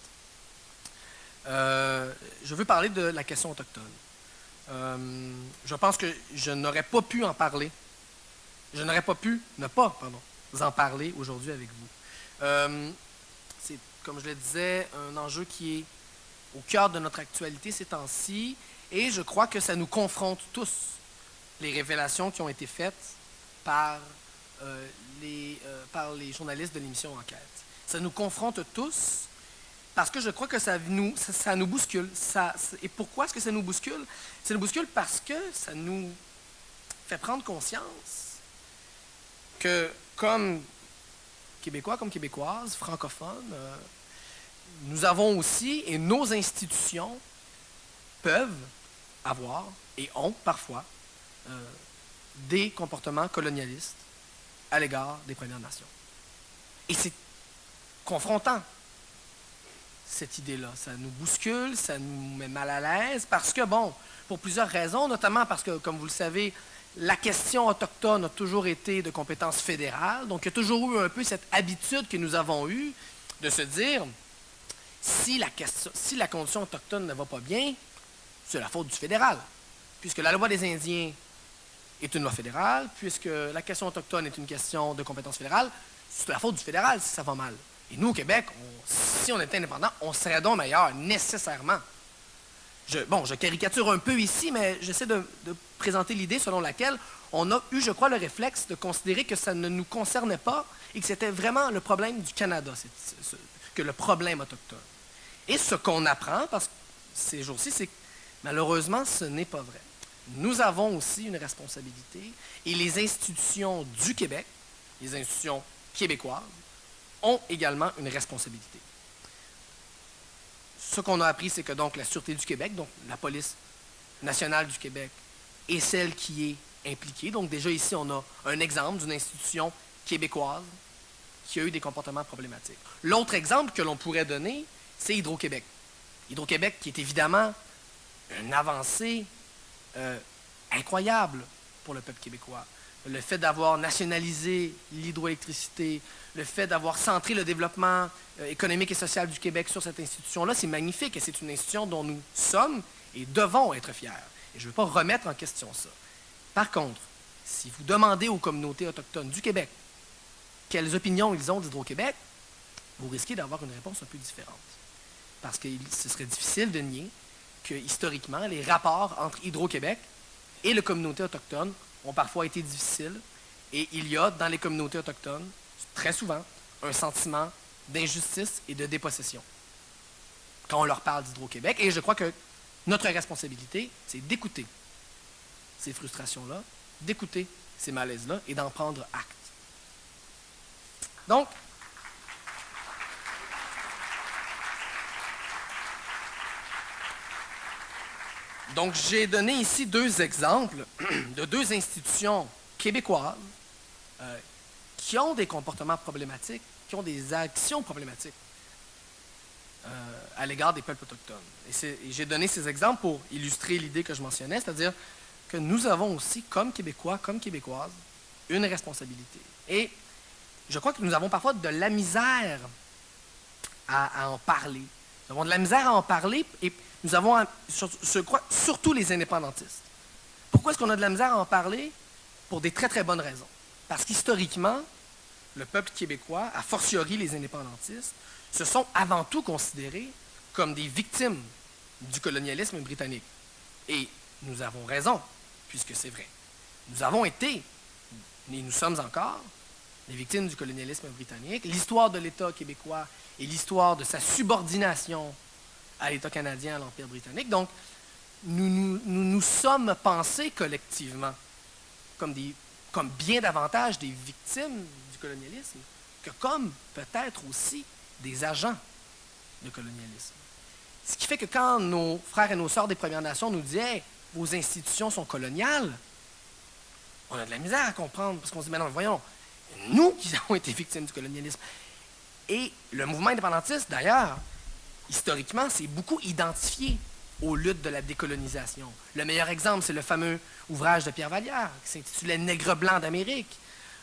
Je veux parler de la question autochtone. Je pense que je n'aurais pas pu en parler. Je n'aurais pas pu en parler aujourd'hui avec vous. C'est, comme je le disais, un enjeu qui est au cœur de notre actualité ces temps-ci, et je crois que ça nous confronte tous, les révélations qui ont été faites par les journalistes de l'émission Enquête. Ça nous confronte tous, parce que je crois que ça nous bouscule. Et pourquoi est-ce que ça nous bouscule? Ça nous bouscule parce que ça nous fait prendre conscience que, comme Québécois, comme Québécoises, francophones, nous avons aussi, et nos institutions peuvent avoir, et ont parfois, des comportements colonialistes à l'égard des Premières Nations. Et c'est confrontant, cette idée-là. Ça nous bouscule, ça nous met mal à l'aise, parce que, bon, pour plusieurs raisons, notamment parce que, comme vous le savez, la question autochtone a toujours été de compétence fédérale, donc il y a toujours eu un peu cette habitude que nous avons eue de se dire, si la condition autochtone ne va pas bien, c'est la faute du fédéral, puisque la loi des Indiens est une loi fédérale, puisque la question autochtone est une question de compétence fédérale, c'est la faute du fédéral si ça va mal. Et nous, au Québec, si on était indépendant, on serait donc meilleur, nécessairement. Je caricature un peu ici, mais j'essaie de présenter l'idée selon laquelle on a eu, je crois, le réflexe de considérer que ça ne nous concernait pas et que c'était vraiment le problème du Canada, que le problème autochtone. Et ce qu'on apprend, parce que ces jours-ci, c'est que malheureusement, ce n'est pas vrai. Nous avons aussi une responsabilité, et les institutions du Québec, les institutions québécoises, ont également une responsabilité. Ce qu'on a appris, c'est que donc la Sûreté du Québec, donc la police nationale du Québec, est celle qui est impliquée. Donc déjà ici, on a un exemple d'une institution québécoise qui a eu des comportements problématiques. L'autre exemple que l'on pourrait donner, c'est Hydro-Québec. Hydro-Québec qui est évidemment une avancée incroyable pour le peuple québécois. Le fait d'avoir nationalisé l'hydroélectricité, le fait d'avoir centré le développement économique et social du Québec sur cette institution-là, c'est magnifique et c'est une institution dont nous sommes et devons être fiers. Et je ne veux pas remettre en question ça. Par contre, si vous demandez aux communautés autochtones du Québec quelles opinions ils ont d'Hydro-Québec, vous risquez d'avoir une réponse un peu différente. Parce que ce serait difficile de nier que, historiquement, les rapports entre Hydro-Québec et les communautés autochtones ont parfois été difficiles Et il y a, dans les communautés autochtones, très souvent, un sentiment d'injustice et de dépossession quand on leur parle d'Hydro-Québec. Et je crois que notre responsabilité, c'est d'écouter ces frustrations-là, d'écouter ces malaises-là et d'en prendre acte. Donc, j'ai donné ici 2 exemples de 2 institutions québécoises qui ont des comportements problématiques, qui ont des actions problématiques à l'égard des peuples autochtones. Et j'ai donné ces exemples pour illustrer l'idée que je mentionnais, c'est-à-dire que nous avons aussi, comme Québécois, comme Québécoises, une responsabilité. Et je crois que nous avons parfois de la misère à en parler. Nous avons de la misère à en parler et nous avons, je crois, surtout les indépendantistes. Pourquoi est-ce qu'on a de la misère à en parler? Pour des très, très bonnes raisons. Parce qu'historiquement, le peuple québécois, a fortiori les indépendantistes, se sont avant tout considérés comme des victimes du colonialisme britannique. Et nous avons raison, puisque c'est vrai. Nous avons été, et nous sommes encore, les victimes du colonialisme britannique. L'histoire de l'État québécois et l'histoire de sa subordination à l'État canadien, à l'Empire britannique. Donc, nous sommes pensés collectivement comme bien davantage des victimes du colonialisme que comme peut-être aussi des agents de colonialisme. Ce qui fait que quand nos frères et nos sœurs des Premières Nations nous disaient hey, « vos institutions sont coloniales », on a de la misère à comprendre, parce qu'on se dit « mais non, voyons, nous qui avons été victimes du colonialisme ». Et le mouvement indépendantiste, d'ailleurs, historiquement, s'est beaucoup identifié aux luttes de la décolonisation. Le meilleur exemple, c'est le fameux ouvrage de Pierre Vallière, qui s'intitulait « Nègre blanc d'Amérique ».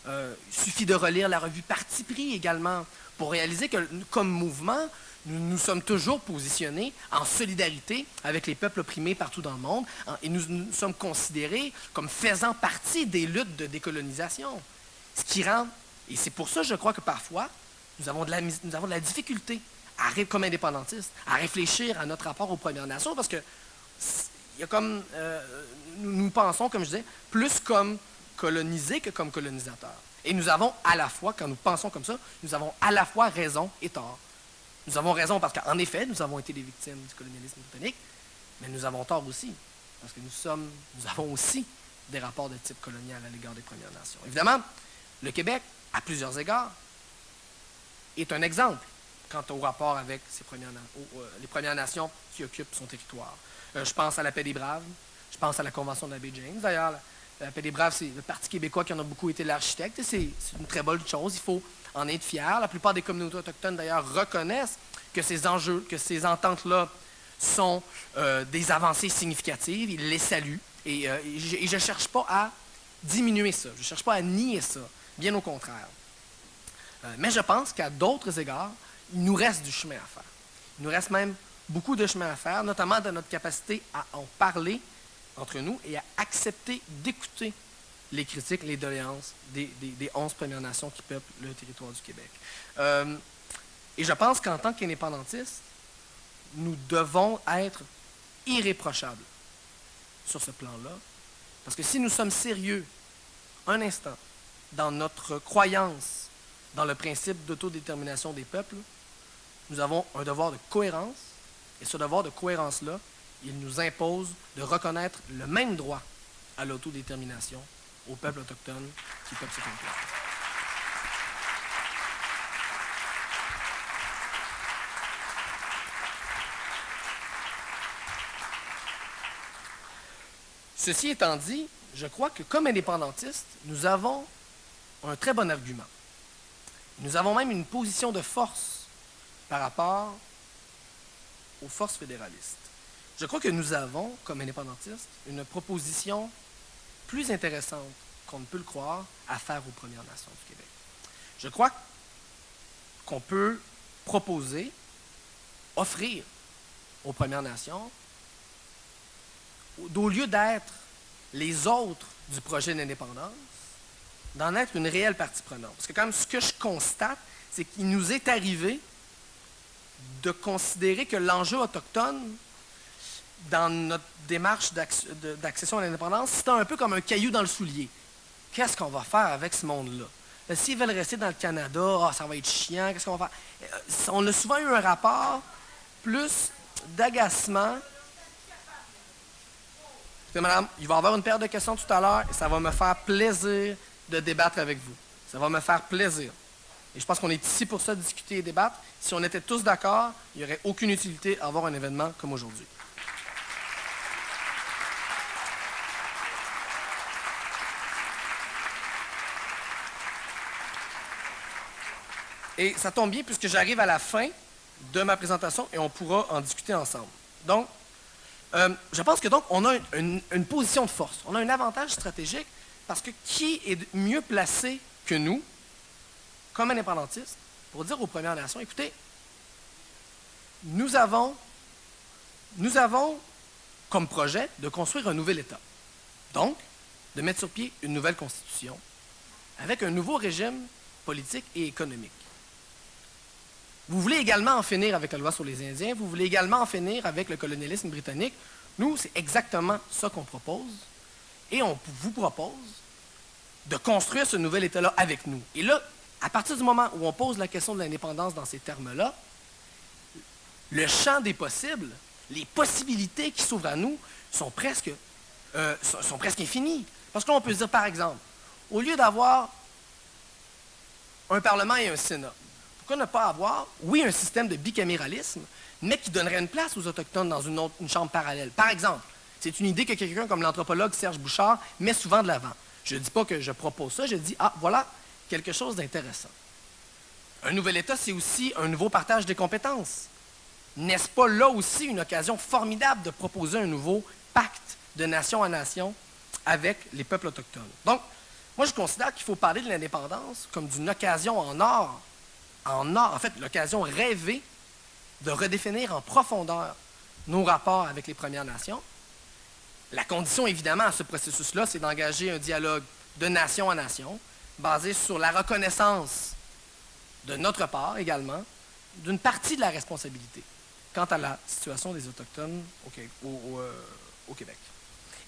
Il suffit de relire la revue Parti pris également pour réaliser que, comme mouvement, nous nous sommes toujours positionnés en solidarité avec les peuples opprimés partout dans le monde et nous sommes considérés comme faisant partie des luttes de décolonisation. Ce qui rend, et c'est pour ça, je crois que parfois, nous avons de la difficulté, comme indépendantistes, à réfléchir à notre rapport aux Premières Nations parce que il y a comme, nous pensons, comme je disais, plus comme colonisés que comme colonisateurs. Et nous avons à la fois, quand nous pensons comme ça, nous avons à la fois raison et tort. Nous avons raison parce qu'en effet, nous avons été des victimes du colonialisme britannique, mais nous avons tort aussi, parce que nous avons aussi des rapports de type colonial à l'égard des Premières Nations. Évidemment, le Québec, à plusieurs égards, est un exemple quant au rapport avec les Premières Nations qui occupent son territoire. Je pense à la paix des Braves, je pense à la Convention de la baie James. D'ailleurs, la paix des Braves, c'est le Parti québécois qui en a beaucoup été l'architecte, et c'est une très bonne chose, il faut en être fier. La plupart des communautés autochtones, d'ailleurs, reconnaissent que ces ententes-là sont des avancées significatives, ils les saluent, et je ne cherche pas à diminuer ça, je ne cherche pas à nier ça, bien au contraire. Mais je pense qu'à d'autres égards, il nous reste du chemin à faire. Il nous reste même beaucoup de chemin à faire, notamment dans notre capacité à en parler entre nous et à accepter d'écouter les critiques, les doléances des 11 Premières Nations qui peuplent le territoire du Québec. Et je pense qu'en tant qu'indépendantistes, nous devons être irréprochables sur ce plan-là, parce que si nous sommes sérieux un instant dans notre croyance dans le principe d'autodétermination des peuples, nous avons un devoir de cohérence, et ce devoir de cohérence-là, il nous impose de reconnaître le même droit à l'autodétermination aux peuples autochtones qui peuplent ce territoire. Ceci étant dit, je crois que comme indépendantistes, nous avons un très bon argument. Nous avons même une position de force par rapport aux forces fédéralistes. Je crois que nous avons, comme indépendantistes, une proposition plus intéressante qu'on ne peut le croire à faire aux Premières Nations du Québec. Je crois qu'on peut proposer, offrir aux Premières Nations, au lieu d'être les autres du projet d'indépendance, d'en être une réelle partie prenante. Parce que quand même, ce que je constate, c'est qu'il nous est arrivé de considérer que l'enjeu autochtone, dans notre démarche d'accession à l'indépendance, c'était un peu comme un caillou dans le soulier. qu'est-ce qu'on va faire avec ce monde-là? S'ils veulent rester dans le Canada, ça va être chiant, qu'est-ce qu'on va faire? On a souvent eu un rapport plus d'agacement. Madame, il va y avoir une paire de questions tout à l'heure et ça va me faire plaisir de débattre avec vous. Ça va me faire plaisir. Et je pense qu'on est ici pour ça, discuter et débattre. Si on était tous d'accord, il n'y aurait aucune utilité à avoir un événement comme aujourd'hui. Et ça tombe bien puisque j'arrive à la fin de ma présentation et on pourra en discuter ensemble. Donc, je pense que donc on a une position de force. On a un avantage stratégique parce que qui est mieux placé que nous, comme indépendantistes, pour dire aux Premières Nations, écoutez, nous avons comme projet de construire un nouvel État. Donc, de mettre sur pied une nouvelle constitution avec un nouveau régime politique et économique. Vous voulez également en finir avec la loi sur les Indiens, vous voulez également en finir avec le colonialisme britannique. Nous, c'est exactement ça qu'on propose. Et on vous propose de construire ce nouvel État-là avec nous. Et là, à partir du moment où on pose la question de l'indépendance dans ces termes-là, le champ des possibles, les possibilités qui s'ouvrent à nous sont presque infinies. Parce que là, on peut se dire, par exemple, au lieu d'avoir un Parlement et un Sénat, pourquoi ne pas avoir, oui, un système de bicaméralisme, mais qui donnerait une place aux Autochtones dans une chambre parallèle? Par exemple, c'est une idée que quelqu'un comme l'anthropologue Serge Bouchard met souvent de l'avant. Je ne dis pas que je propose ça, je dis, voilà quelque chose d'intéressant. Un nouvel État, c'est aussi un nouveau partage des compétences. N'est-ce pas là aussi une occasion formidable de proposer un nouveau pacte de nation à nation avec les peuples autochtones? Donc, moi, je considère qu'il faut parler de l'indépendance comme d'une occasion en or, en fait, l'occasion rêvée de redéfinir en profondeur nos rapports avec les Premières Nations. La condition, évidemment, à ce processus-là, c'est d'engager un dialogue de nation à nation, basé sur la reconnaissance de notre part également, d'une partie de la responsabilité quant à la situation des Autochtones au Québec.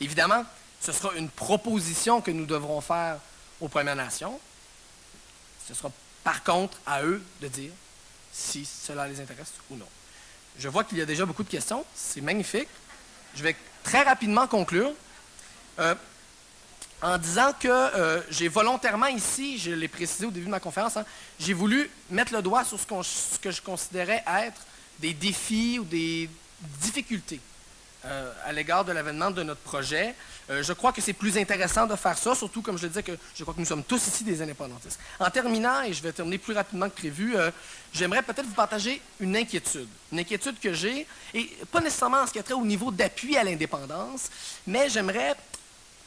Évidemment, ce sera une proposition que nous devrons faire aux Premières Nations. Ce sera par contre à eux de dire si cela les intéresse ou non. Je vois qu'il y a déjà beaucoup de questions. C'est magnifique. Je vais très rapidement conclure en disant que j'ai volontairement ici, je l'ai précisé au début de ma conférence, j'ai voulu mettre le doigt sur ce que je considérais être des défis ou des difficultés à l'égard de l'avènement de notre projet. Je crois que c'est plus intéressant de faire ça, surtout, comme je le disais, que je crois que nous sommes tous ici des indépendantistes. En terminant, et je vais terminer plus rapidement que prévu, j'aimerais peut-être vous partager une inquiétude que j'ai, et pas nécessairement en ce qui a trait au niveau d'appui à l'indépendance, mais j'aimerais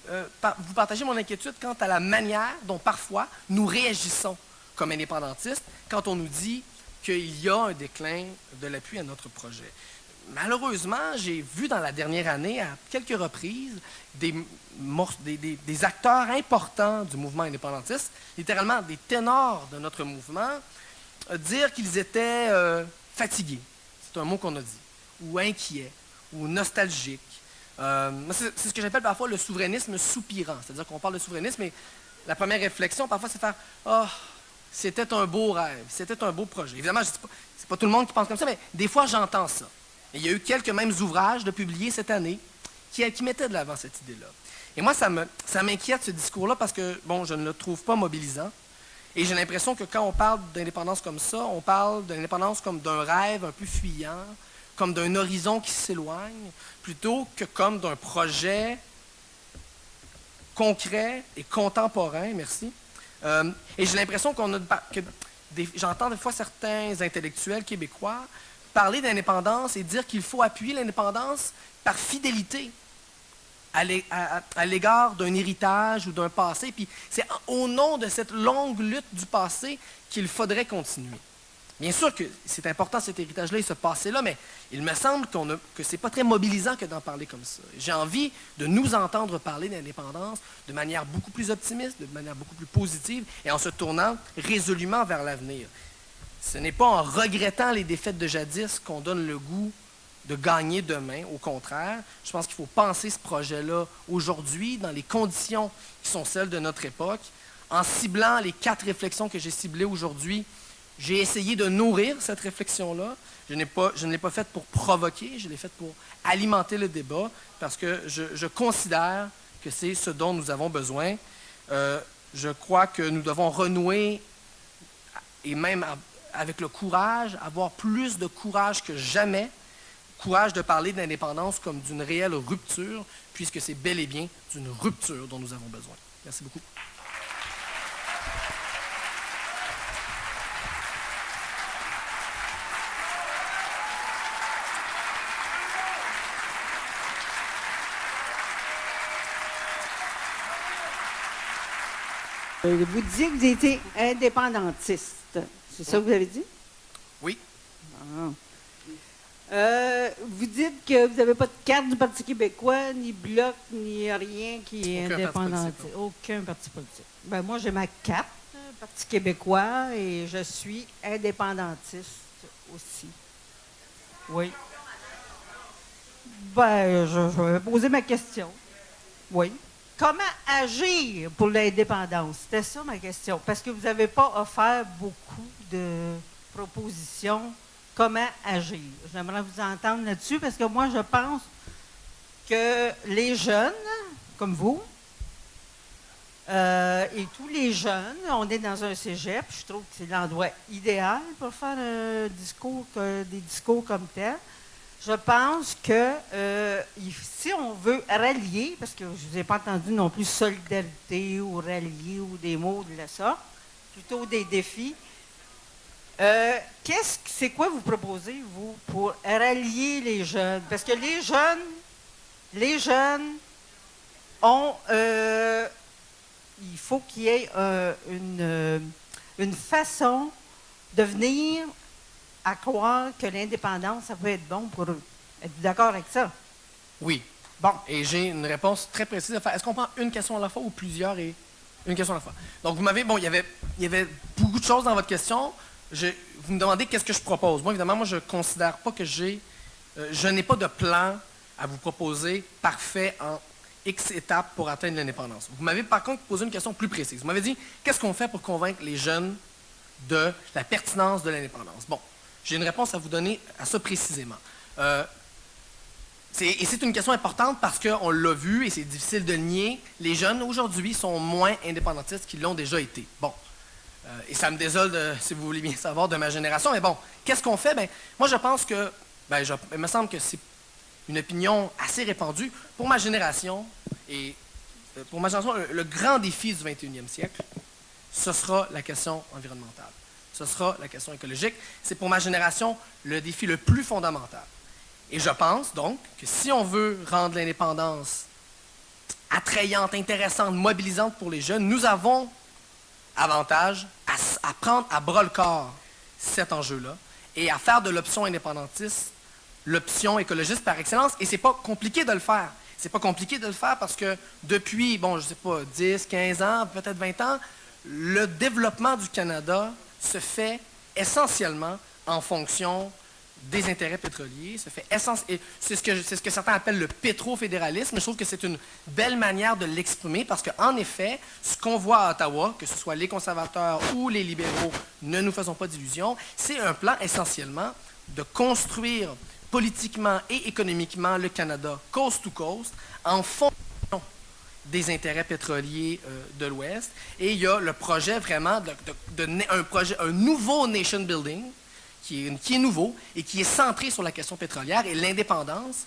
vous partager mon inquiétude quant à la manière dont parfois nous réagissons comme indépendantistes quand on nous dit qu'il y a un déclin de l'appui à notre projet. Malheureusement, j'ai vu dans la dernière année, à quelques reprises, des acteurs importants du mouvement indépendantiste, littéralement des ténors de notre mouvement, dire qu'ils étaient fatigués, c'est un mot qu'on a dit, ou inquiets, ou nostalgiques. C'est ce que j'appelle parfois le souverainisme soupirant, c'est-à-dire qu'on parle de souverainisme, et la première réflexion, parfois, c'est faire « Ah, c'était un beau rêve, c'était un beau projet ». Évidemment, c'est pas tout le monde qui pense comme ça, mais des fois, j'entends ça. Et il y a eu quelques mêmes ouvrages de publiés cette année qui mettaient de l'avant cette idée-là. Et moi, ça m'inquiète, ce discours-là, parce que, bon, je ne le trouve pas mobilisant. Et j'ai l'impression que quand on parle d'indépendance comme ça, on parle d'indépendance comme d'un rêve un peu fuyant, comme d'un horizon qui s'éloigne, plutôt que comme d'un projet concret et contemporain, merci. Et j'ai l'impression j'entends des fois certains intellectuels québécois parler d'indépendance et dire qu'il faut appuyer l'indépendance par fidélité à l'égard d'un héritage ou d'un passé. Puis c'est au nom de cette longue lutte du passé qu'il faudrait continuer. Bien sûr que c'est important cet héritage-là et ce passé-là, mais il me semble que ce n'est pas très mobilisant que d'en parler comme ça. J'ai envie de nous entendre parler d'indépendance de manière beaucoup plus optimiste, de manière beaucoup plus positive et en se tournant résolument vers l'avenir. Ce n'est pas en regrettant les défaites de jadis qu'on donne le goût de gagner demain. Au contraire, je pense qu'il faut penser ce projet-là aujourd'hui, dans les conditions qui sont celles de notre époque. En ciblant les 4 réflexions que j'ai ciblées aujourd'hui, j'ai essayé de nourrir cette réflexion-là. Je ne l'ai pas faite pour provoquer, je l'ai faite pour alimenter le débat, parce que je considère que c'est ce dont nous avons besoin. Je crois que nous devons renouer, et même avec le courage, avoir plus de courage que jamais, courage de parler de l'indépendance comme d'une réelle rupture, puisque c'est bel et bien d'une rupture dont nous avons besoin. Merci beaucoup. Vous disiez que vous étiez indépendantiste. C'est ça que vous avez dit? Oui. Ah. Vous dites que vous n'avez pas de carte du Parti québécois, ni bloc, ni rien qui est indépendantiste. Aucun parti politique. Ben, moi, j'ai ma carte, Parti québécois, et je suis indépendantiste aussi. Oui. Ben, je vais poser ma question. Oui. Comment agir pour l'indépendance? C'était ça ma question. Parce que vous n'avez pas offert beaucoup de propositions. Comment agir? J'aimerais vous entendre là-dessus parce que moi, je pense que les jeunes, comme vous, et tous les jeunes, on est dans un cégep, je trouve que c'est l'endroit idéal pour faire des discours comme tel. Je pense que si on veut rallier, parce que je ne vous ai pas entendu non plus solidarité ou rallier ou des mots de la sorte, plutôt des défis, c'est quoi vous proposez, vous, pour rallier les jeunes? Parce que les jeunes ont... il faut qu'il y ait une façon de venir à croire que l'indépendance, ça peut être bon pour eux. Êtes-vous d'accord avec ça? Oui. Bon. Et j'ai une réponse très précise à faire. Est-ce qu'on prend une question à la fois ou plusieurs et une question à la fois? Donc, vous m'avez... Bon, il y avait beaucoup de choses dans votre question. Vous me demandez qu'est-ce que je propose. Moi, évidemment, je ne considère pas que je n'ai pas de plan à vous proposer parfait en X étapes pour atteindre l'indépendance. Vous m'avez par contre posé une question plus précise. Vous m'avez dit, qu'est-ce qu'on fait pour convaincre les jeunes de la pertinence de l'indépendance? Bon, j'ai une réponse à vous donner à ça précisément. Et c'est une question importante parce qu'on l'a vu et c'est difficile de le nier. Les jeunes aujourd'hui sont moins indépendantistes qu'ils l'ont déjà été. Bon. Et ça me désole, si vous voulez bien savoir, de ma génération. Mais bon, qu'est-ce qu'on fait? Moi, je pense que, il me semble que c'est une opinion assez répandue. Pour ma génération, le grand défi du 21e siècle, ce sera la question environnementale. Ce sera la question écologique. C'est pour ma génération le défi le plus fondamental. Et je pense donc que si on veut rendre l'indépendance attrayante, intéressante, mobilisante pour les jeunes, nous avons avantage à prendre à bras-le-corps cet enjeu-là et à faire de l'option indépendantiste l'option écologiste par excellence. Et c'est pas compliqué de le faire. C'est pas compliqué de le faire parce que depuis, je sais pas, 10, 15 ans, peut-être 20 ans, le développement du Canada se fait essentiellement en fonction des intérêts pétroliers. C'est ce que certains appellent le pétrofédéralisme. Je trouve que c'est une belle manière de l'exprimer parce qu'en effet, ce qu'on voit à Ottawa, que ce soit les conservateurs ou les libéraux, ne nous faisons pas d'illusions, c'est un plan essentiellement de construire politiquement et économiquement le Canada coast to coast en fonction des intérêts pétroliers de l'Ouest. Et il y a le projet vraiment un nouveau nation building qui est nouveau et qui est centré sur la question pétrolière et l'indépendance.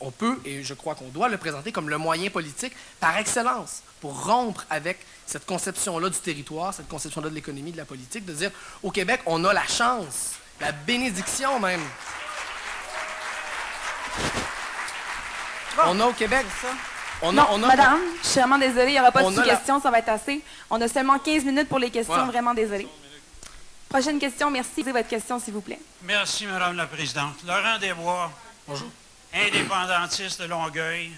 On peut, et je crois qu'on doit le présenter comme le moyen politique par excellence pour rompre avec cette conception-là du territoire, cette conception-là de l'économie, de la politique, de dire au Québec, on a la chance, la bénédiction même. Bon, on a au Québec ça. Madame, je suis vraiment désolée, il n'y aura pas de sous-questions, ça va être assez. On a seulement 15 minutes pour les questions, vraiment désolée. Prochaine question, merci. Posez votre question, s'il vous plaît. Merci, Madame la Présidente. Laurent Desbois, bonjour. Indépendantiste de Longueuil,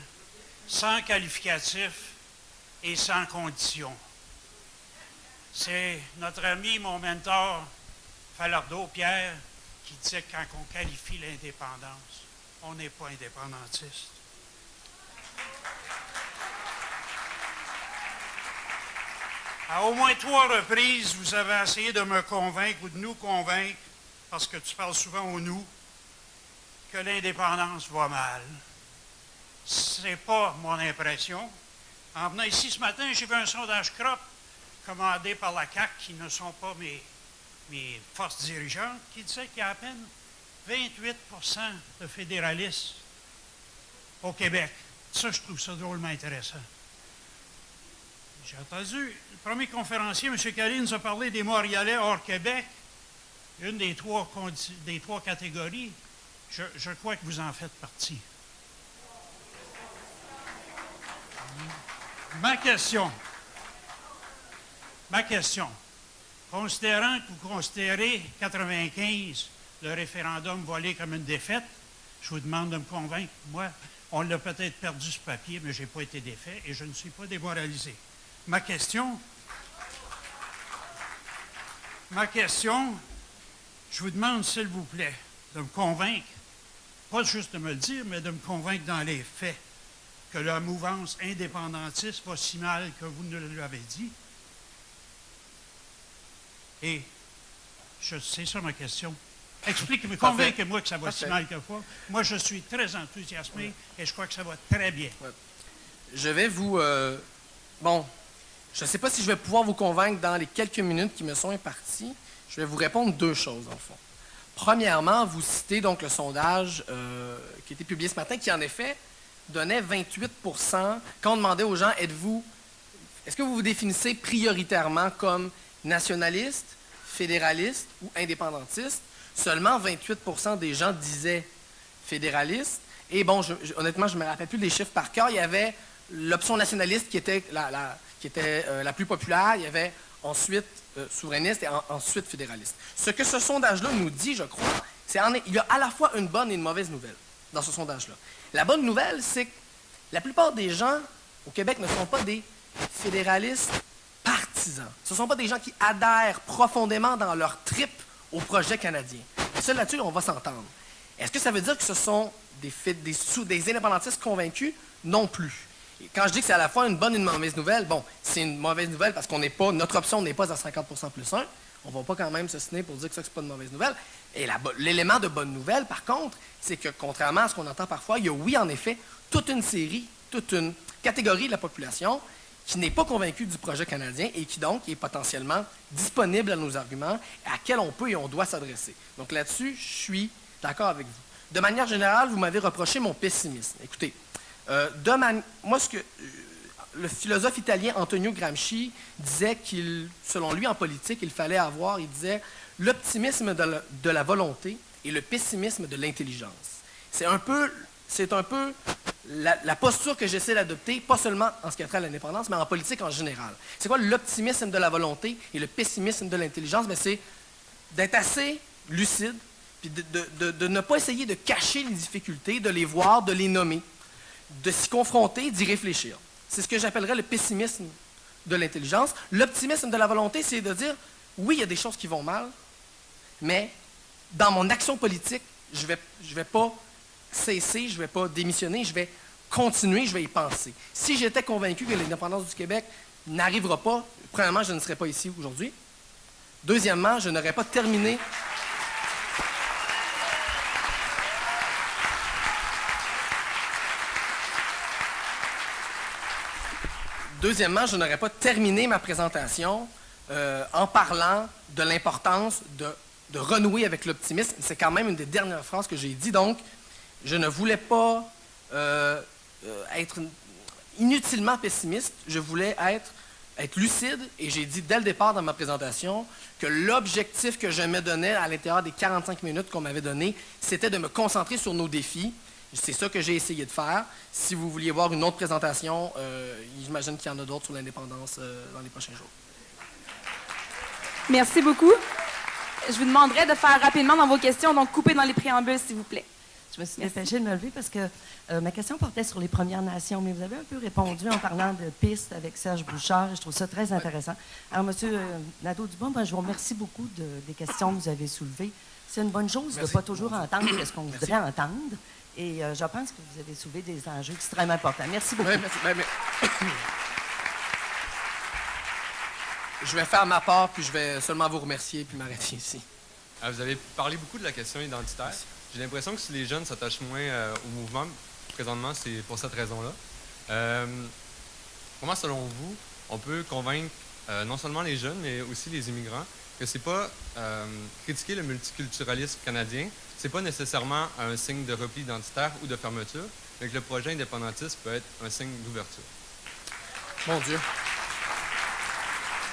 sans qualificatif et sans condition. C'est notre ami, mon mentor, Falardeau Pierre, qui disait que quand on qualifie l'indépendance, on n'est pas indépendantiste. À au moins 3 reprises, vous avez essayé de me convaincre ou de nous convaincre, parce que tu parles souvent au nous, que l'indépendance va mal. C'est pas mon impression. En venant ici ce matin, j'ai vu un sondage CROP commandé par la CAQ, qui ne sont pas mes forces dirigeantes, qui disait qu'il y a à peine 28 % de fédéralistes au Québec. Ça, je trouve ça drôlement intéressant. J'ai entendu le premier conférencier, M. Calais, nous a parlé des Montréalais hors Québec, une des trois catégories. Je crois que vous en faites partie. Ma question, considérant que vous considérez 95, le référendum volé comme une défaite, je vous demande de me convaincre. Moi, on l'a peut-être perdu ce papier, mais je n'ai pas été défait et je ne suis pas démoralisé. Ma question, je vous demande, s'il vous plaît, de me convaincre, pas juste de me le dire, mais de me convaincre dans les faits, que la mouvance indépendantiste va si mal que vous nous l'avez dit. Et c'est ça ma question. Expliquez-moi, convainquez-moi que ça va si mal que fois. Moi, je suis très enthousiasmé et je crois que ça va très bien. Ouais. Je vais vous... je ne sais pas si je vais pouvoir vous convaincre dans les quelques minutes qui me sont imparties. Je vais vous répondre 2 choses, en fond. Premièrement, vous citez donc le sondage qui a été publié ce matin, qui en effet donnait 28 %. Quand on demandait aux gens, est-ce que vous vous définissez prioritairement comme nationaliste, fédéraliste ou indépendantiste? Seulement 28 % des gens disaient fédéraliste. Et bon, honnêtement, je ne me rappelle plus les chiffres par cœur. Il y avait l'option nationaliste qui était la plus populaire. Il y avait ensuite souverainiste et ensuite fédéraliste. Ce que ce sondage-là nous dit, je crois, il y a à la fois une bonne et une mauvaise nouvelle dans ce sondage-là. La bonne nouvelle, c'est que la plupart des gens au Québec ne sont pas des fédéralistes partisans. Ce ne sont pas des gens qui adhèrent profondément dans leur trip au projet canadien. Et ça, là-dessus, on va s'entendre. Est-ce que ça veut dire que ce sont des indépendantistes convaincus? Non plus. Et quand je dis que c'est à la fois une bonne et une mauvaise nouvelle, bon, c'est une mauvaise nouvelle parce notre option n'est pas à 50 % plus 1. On ne va pas quand même se signer pour dire que ça, c'est pas une mauvaise nouvelle. Et l'élément de bonne nouvelle, par contre, c'est que contrairement à ce qu'on entend parfois, il y a, oui, en effet, toute une catégorie de la population qui n'est pas convaincue du projet canadien et qui, donc, est potentiellement disponible à nos arguments, à laquelle on peut et on doit s'adresser. Donc là-dessus, je suis d'accord avec vous. De manière générale, vous m'avez reproché mon pessimisme. Écoutez, moi, le philosophe italien Antonio Gramsci disait selon lui, en politique, il disait l'optimisme de la volonté et le pessimisme de l'intelligence. C'est un peu la posture que j'essaie d'adopter, pas seulement en ce qui a trait à l'indépendance, mais en politique en général. C'est quoi l'optimisme de la volonté et le pessimisme de l'intelligence? C'est d'être assez lucide, puis de ne pas essayer de cacher les difficultés, de les voir, de les nommer, de s'y confronter, d'y réfléchir. C'est ce que j'appellerais le pessimisme de l'intelligence. L'optimisme de la volonté, c'est de dire, oui, il y a des choses qui vont mal, mais dans mon action politique, je vais pas cesser, je ne vais pas démissionner, je vais continuer, je vais y penser. Si j'étais convaincu que l'indépendance du Québec n'arrivera pas, premièrement, je ne serais pas ici aujourd'hui. Deuxièmement, je n'aurais pas terminé... Deuxièmement, je n'aurais pas terminé ma présentation en parlant de l'importance de renouer avec l'optimisme. C'est quand même une des dernières phrases que j'ai dit. Donc, je ne voulais pas être inutilement pessimiste. Je voulais être lucide. Et j'ai dit dès le départ dans ma présentation que l'objectif que je me donnais à l'intérieur des 45 minutes qu'on m'avait donné, c'était de me concentrer sur nos défis. C'est ça que j'ai essayé de faire. Si vous vouliez voir une autre présentation, j'imagine qu'il y en a d'autres sur l'indépendance dans les prochains jours. Merci beaucoup. Je vous demanderai de faire rapidement dans vos questions, donc coupez dans les préambules, s'il vous plaît. Je me suis dépêchée de me lever parce que ma question portait sur les Premières Nations, mais vous avez un peu répondu en parlant de pistes avec Serge Bouchard et je trouve ça très intéressant. Alors, M. Nadeau-Dubois, je vous remercie beaucoup des questions que vous avez soulevées. C'est une bonne chose de ne Merci. pas toujours entendre ce qu'on voudrait entendre. Et je pense que vous avez soulevé des enjeux extrêmement importants. Merci beaucoup. Oui, merci. Je vais faire ma part, puis je vais seulement vous remercier, puis m'arrêter ici. Vous avez parlé beaucoup de la question identitaire. J'ai l'impression que si les jeunes s'attachent moins au mouvement, présentement, c'est pour cette raison-là. Comment, selon vous, on peut convaincre non seulement les jeunes, mais aussi les immigrants, que c'est pas critiquer le multiculturalisme canadien, c'est pas nécessairement un signe de repli identitaire ou de fermeture, mais que le projet indépendantiste peut être un signe d'ouverture? Mon Dieu.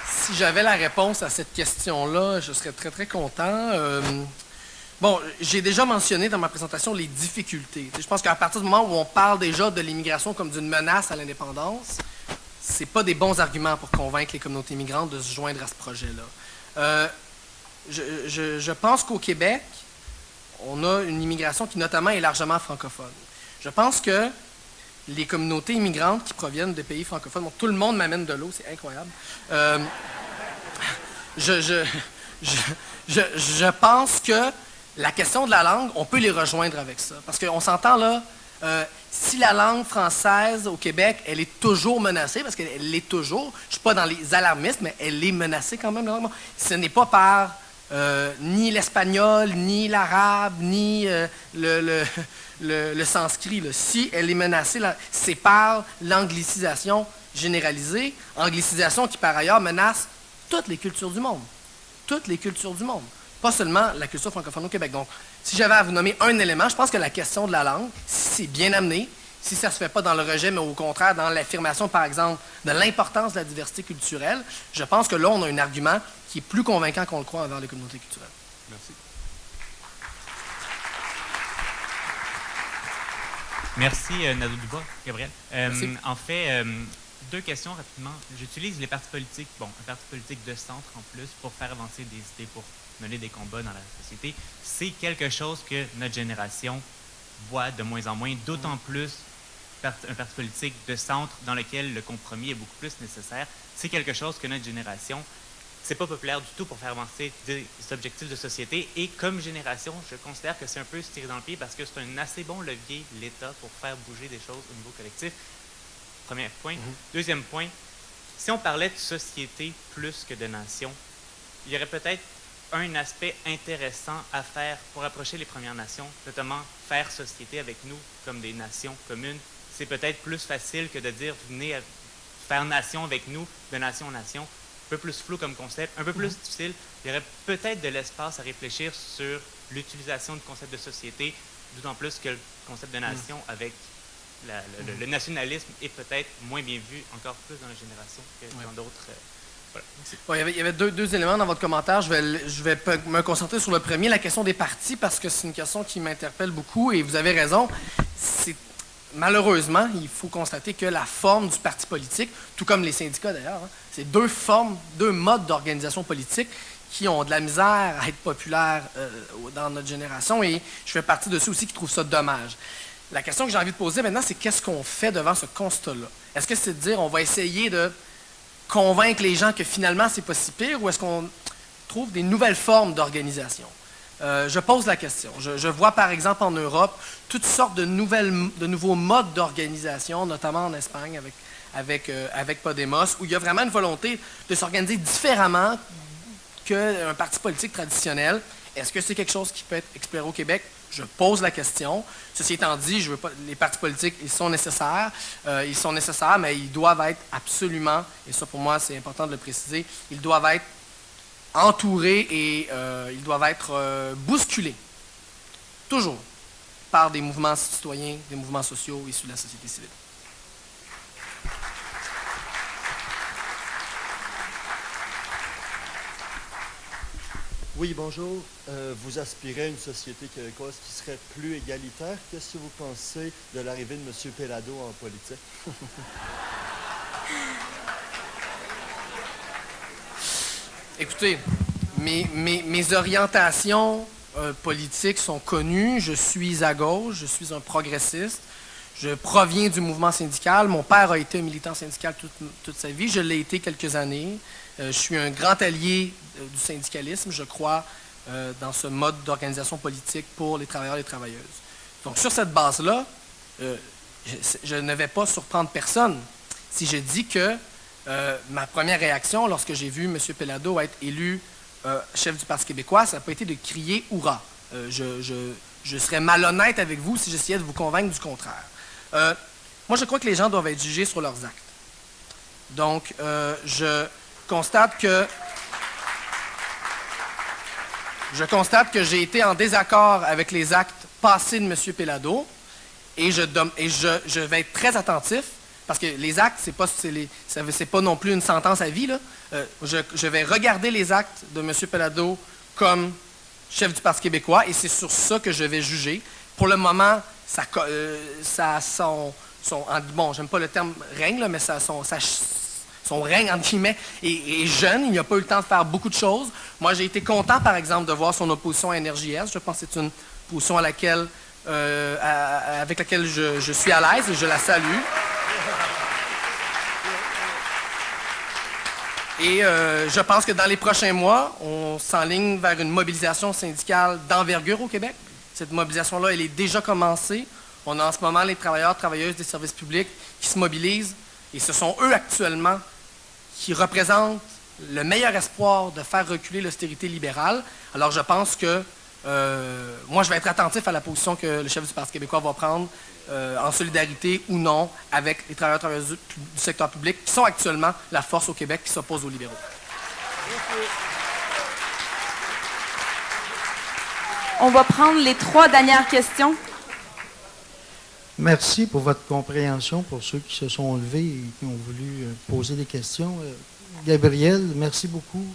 Si j'avais la réponse à cette question-là, je serais très, très content. Bon, j'ai déjà mentionné dans ma présentation les difficultés. Je pense qu'à partir du moment où on parle déjà de l'immigration comme d'une menace à l'indépendance, c'est pas des bons arguments pour convaincre les communautés immigrantes de se joindre à ce projet-là. Je pense qu'au Québec, on a une immigration qui notamment est largement francophone. Je pense que les communautés immigrantes qui proviennent de pays francophones, bon, tout le monde m'amène de l'eau, c'est incroyable. Je pense que la question de la langue, on peut les rejoindre avec ça. Parce qu'on s'entend là, si la langue française au Québec, elle est toujours menacée, parce qu'elle l'est toujours, je ne suis pas dans les alarmistes, mais elle est menacée quand même. Ce n'est pas par ni l'espagnol, ni l'arabe, ni le sanskrit. Là. Si elle est menacée, c'est par l'anglicisation généralisée, anglicisation qui par ailleurs menace toutes les cultures du monde. Toutes les cultures du monde. Pas seulement la culture francophone au Québec. Donc, si j'avais à vous nommer un élément, je pense que la question de la langue, si c'est bien amené, si ça ne se fait pas dans le rejet, mais au contraire dans l'affirmation, par exemple, de l'importance de la diversité culturelle, je pense que là, on a un argument qui est plus convaincant qu'on le croit envers les communautés culturelles. Merci. Merci, Nadeau Dubois. Gabriel. Merci. En fait, deux questions rapidement. J'utilise les partis politiques, un parti politique de centre en plus, pour faire avancer des idées, pour mener des combats dans la société. C'est quelque chose que notre génération voit de moins en moins, d'autant plus un parti politique de centre dans lequel le compromis est beaucoup plus nécessaire. C'est quelque chose que notre génération, c'est pas populaire du tout pour faire avancer des objectifs de société. Et comme génération, je considère que c'est un peu se tirer dans le pied parce que c'est un assez bon levier, l'État, pour faire bouger des choses au niveau collectif. Premier point. Deuxième point, si on parlait de société plus que de nation, il y aurait peut-être un aspect intéressant à faire pour approcher les Premières Nations, notamment faire société avec nous comme des nations communes. C'est peut-être plus facile que de dire venez faire nation avec nous, de nation en nation. Un peu plus flou comme concept, un peu plus difficile. Il y aurait peut-être de l'espace à réfléchir sur l'utilisation du concept de société, d'autant plus que le concept de nation avec le nationalisme est peut-être moins bien vu, encore plus dans la génération que dans d'autres. Voilà. Bon, il y avait deux éléments dans votre commentaire. Je vais me concentrer sur le premier, la question des partis, parce que c'est une question qui m'interpelle beaucoup et vous avez raison. Malheureusement, il faut constater que la forme du parti politique, tout comme les syndicats d'ailleurs, c'est deux modes d'organisation politique qui ont de la misère à être populaires dans notre génération et je fais partie de ceux aussi qui trouvent ça dommage. La question que j'ai envie de poser maintenant, c'est qu'est-ce qu'on fait devant ce constat-là? Est-ce que c'est de dire on va essayer de convaincre les gens que finalement c'est pas si pire ou est-ce qu'on trouve des nouvelles formes d'organisation? Je pose la question. Je vois par exemple en Europe toutes sortes de nouveaux modes d'organisation, notamment en Espagne avec Podemos, où il y a vraiment une volonté de s'organiser différemment qu'un parti politique traditionnel. Est-ce que c'est quelque chose qui peut être exploré au Québec? Je pose la question. Ceci étant dit, les partis politiques, ils sont nécessaires, mais ils doivent être absolument, et ça pour moi c'est important de le préciser, ils doivent être entourés et ils doivent être bousculés, toujours, par des mouvements citoyens, des mouvements sociaux issus de la société civile. Oui, bonjour. Vous aspirez à une société québécoise qui serait plus égalitaire. Qu'est-ce que vous pensez de l'arrivée de M. Pellado en politique? Écoutez, mes orientations politiques sont connues. Je suis à gauche, je suis un progressiste. Je proviens du mouvement syndical. Mon père a été un militant syndical toute sa vie. Je l'ai été quelques années. Je suis un grand allié du syndicalisme. Je crois dans ce mode d'organisation politique pour les travailleurs et les travailleuses. Donc, sur cette base-là, je ne vais pas surprendre personne si je dis que ma première réaction lorsque j'ai vu M. Pellado être élu chef du Parti québécois, ça n'a pas été de crier « Hourra ». Je serais malhonnête avec vous si j'essayais de vous convaincre du contraire. Moi, je crois que les gens doivent être jugés sur leurs actes. Donc, je constate que j'ai été en désaccord avec les actes passés de M. Pellado et je vais être très attentif parce que les actes, c'est pas non plus une sentence à vie, là. Je vais regarder les actes de M. Pellado comme chef du Parti québécois et c'est sur ça que je vais juger. Pour le moment, bon, j'aime pas le terme règne, là, mais son règne, entre guillemets, est jeune. Il n'a pas eu le temps de faire beaucoup de choses. Moi, j'ai été content, par exemple, de voir son opposition à NRJS. Je pense que c'est une position avec laquelle je suis à l'aise et je la salue. Et je pense que dans les prochains mois, on s'enligne vers une mobilisation syndicale d'envergure au Québec. Cette mobilisation-là, elle est déjà commencée. On a en ce moment les travailleurs, travailleuses des services publics qui se mobilisent. Et ce sont eux actuellement qui représentent le meilleur espoir de faire reculer l'austérité libérale. Alors je pense que moi, je vais être attentif à la position que le chef du Parti québécois va prendre en solidarité ou non avec les travailleurs et travailleuses du secteur public qui sont actuellement la force au Québec qui s'oppose aux libéraux. On va prendre les 3 dernières questions. Merci pour votre compréhension, pour ceux qui se sont levés et qui ont voulu poser des questions. Gabriel, merci beaucoup.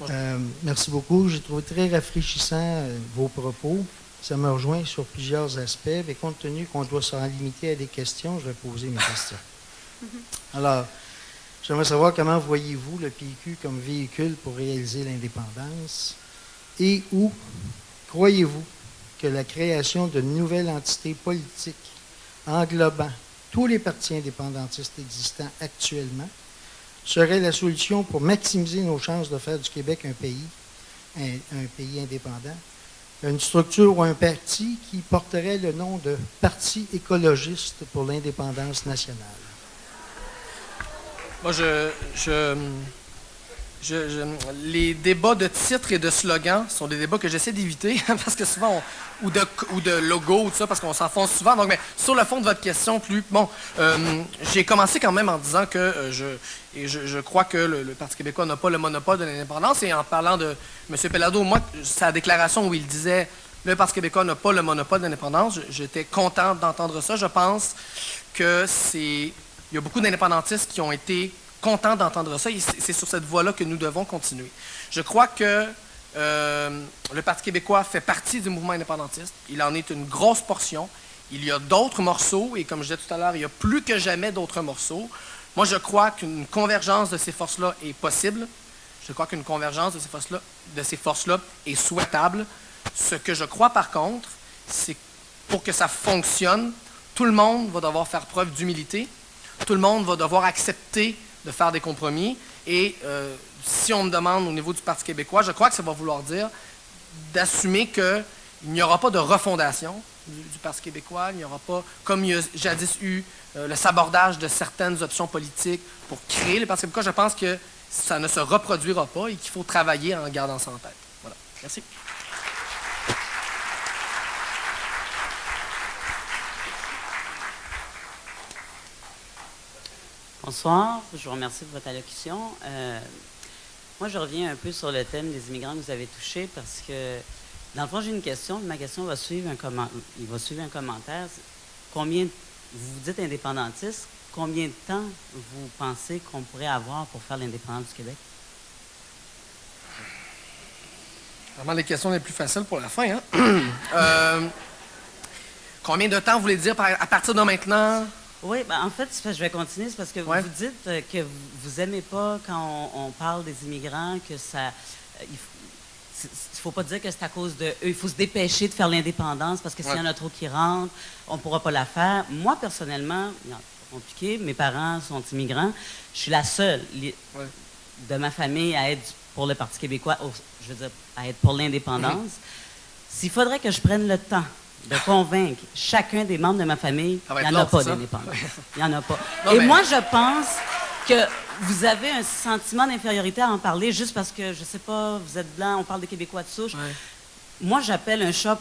Merci beaucoup. J'ai trouvé très rafraîchissant vos propos. Ça me rejoint sur plusieurs aspects. Mais compte tenu qu'on doit se limiter à des questions, je vais poser mes questions. Alors, j'aimerais savoir comment voyez-vous le PQ comme véhicule pour réaliser l'indépendance et où croyez-vous que la création d'une nouvelle entité politique englobant tous les partis indépendantistes existants actuellement serait la solution pour maximiser nos chances de faire du Québec un pays indépendant, une structure ou un parti qui porterait le nom de Parti écologiste pour l'indépendance nationale? Moi, les débats de titres et de slogans sont des débats que j'essaie d'éviter parce que souvent, ou de logo ou tout ça, parce qu'on s'enfonce souvent. Donc, mais sur le fond de votre question, j'ai commencé quand même en disant que je crois que le Parti québécois n'a pas le monopole de l'indépendance. Et en parlant de M. Pellado, moi, sa déclaration où il disait le Parti québécois n'a pas le monopole de l'indépendance, j'étais content d'entendre ça. Je pense que il y a beaucoup d'indépendantistes qui ont été contents d'entendre ça et c'est sur cette voie-là que nous devons continuer. Je crois que le Parti québécois fait partie du mouvement indépendantiste. Il en est une grosse portion. Il y a d'autres morceaux et comme je disais tout à l'heure, il y a plus que jamais d'autres morceaux. Moi, je crois qu'une convergence de ces forces-là est possible. Je crois qu'une convergence de ces forces-là est souhaitable. Ce que je crois, par contre, c'est que pour que ça fonctionne, tout le monde va devoir faire preuve d'humilité. Tout le monde va devoir accepter de faire des compromis. Et si on me demande au niveau du Parti québécois, je crois que ça va vouloir dire d'assumer qu'il n'y aura pas de refondation du Parti québécois. Il n'y aura pas, comme il y a jadis eu le sabordage de certaines options politiques pour créer le Parti québécois. Je pense que ça ne se reproduira pas et qu'il faut travailler en gardant ça en tête. Voilà. Merci. Bonsoir, je vous remercie de votre allocution. Moi, je reviens un peu sur le thème des immigrants que vous avez touché parce que, dans le fond, j'ai une question. Ma question va suivre un commentaire. Vous vous dites indépendantiste. Combien de temps vous pensez qu'on pourrait avoir pour faire l'indépendance du Québec? Vraiment les questions les plus faciles pour la fin, hein? Combien de temps vous voulez dire à partir de maintenant? Oui, ben en fait, je vais continuer. C'est parce que vous dites que vous n'aimez pas quand on parle des immigrants, que ça... il ne faut pas dire que c'est à cause de eux. Il faut se dépêcher de faire l'indépendance parce que s'il y en a trop qui rentrent, on ne pourra pas la faire. Moi, personnellement, c'est compliqué. Mes parents sont immigrants. Je suis la seule de ma famille à être pour le Parti québécois. je veux dire, à être pour l'indépendance, s'il faudrait que je prenne le temps de convaincre chacun des membres de ma famille, il n'y en a pas d'indépendance. Il n'y en a pas. Et moi, je pense que vous avez un sentiment d'infériorité à en parler juste parce que, je ne sais pas, vous êtes blanc, on parle de Québécois de souche. Ouais. Moi, j'appelle un chat,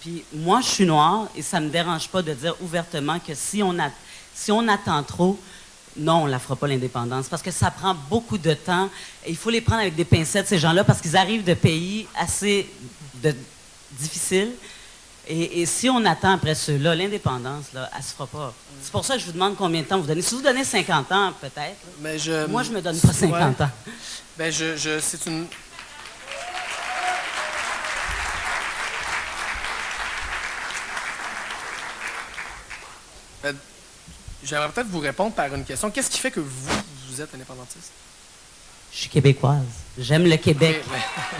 puis moi, je suis noire et ça ne me dérange pas de dire ouvertement que si on attend trop, non, on ne la fera pas l'indépendance parce que ça prend beaucoup de temps. Et il faut les prendre avec des pincettes, ces gens-là, parce qu'ils arrivent de pays assez difficiles. Et si on attend après ceux-là, l'indépendance, là, elle ne se fera pas. C'est pour ça que je vous demande combien de temps vous donnez. Si vous donnez 50 ans, peut-être. Moi, je ne me donne pas 50 ans. Ben, c'est une... J'aimerais peut-être vous répondre par une question. Qu'est-ce qui fait que vous êtes indépendantiste? Je suis québécoise. J'aime le Québec.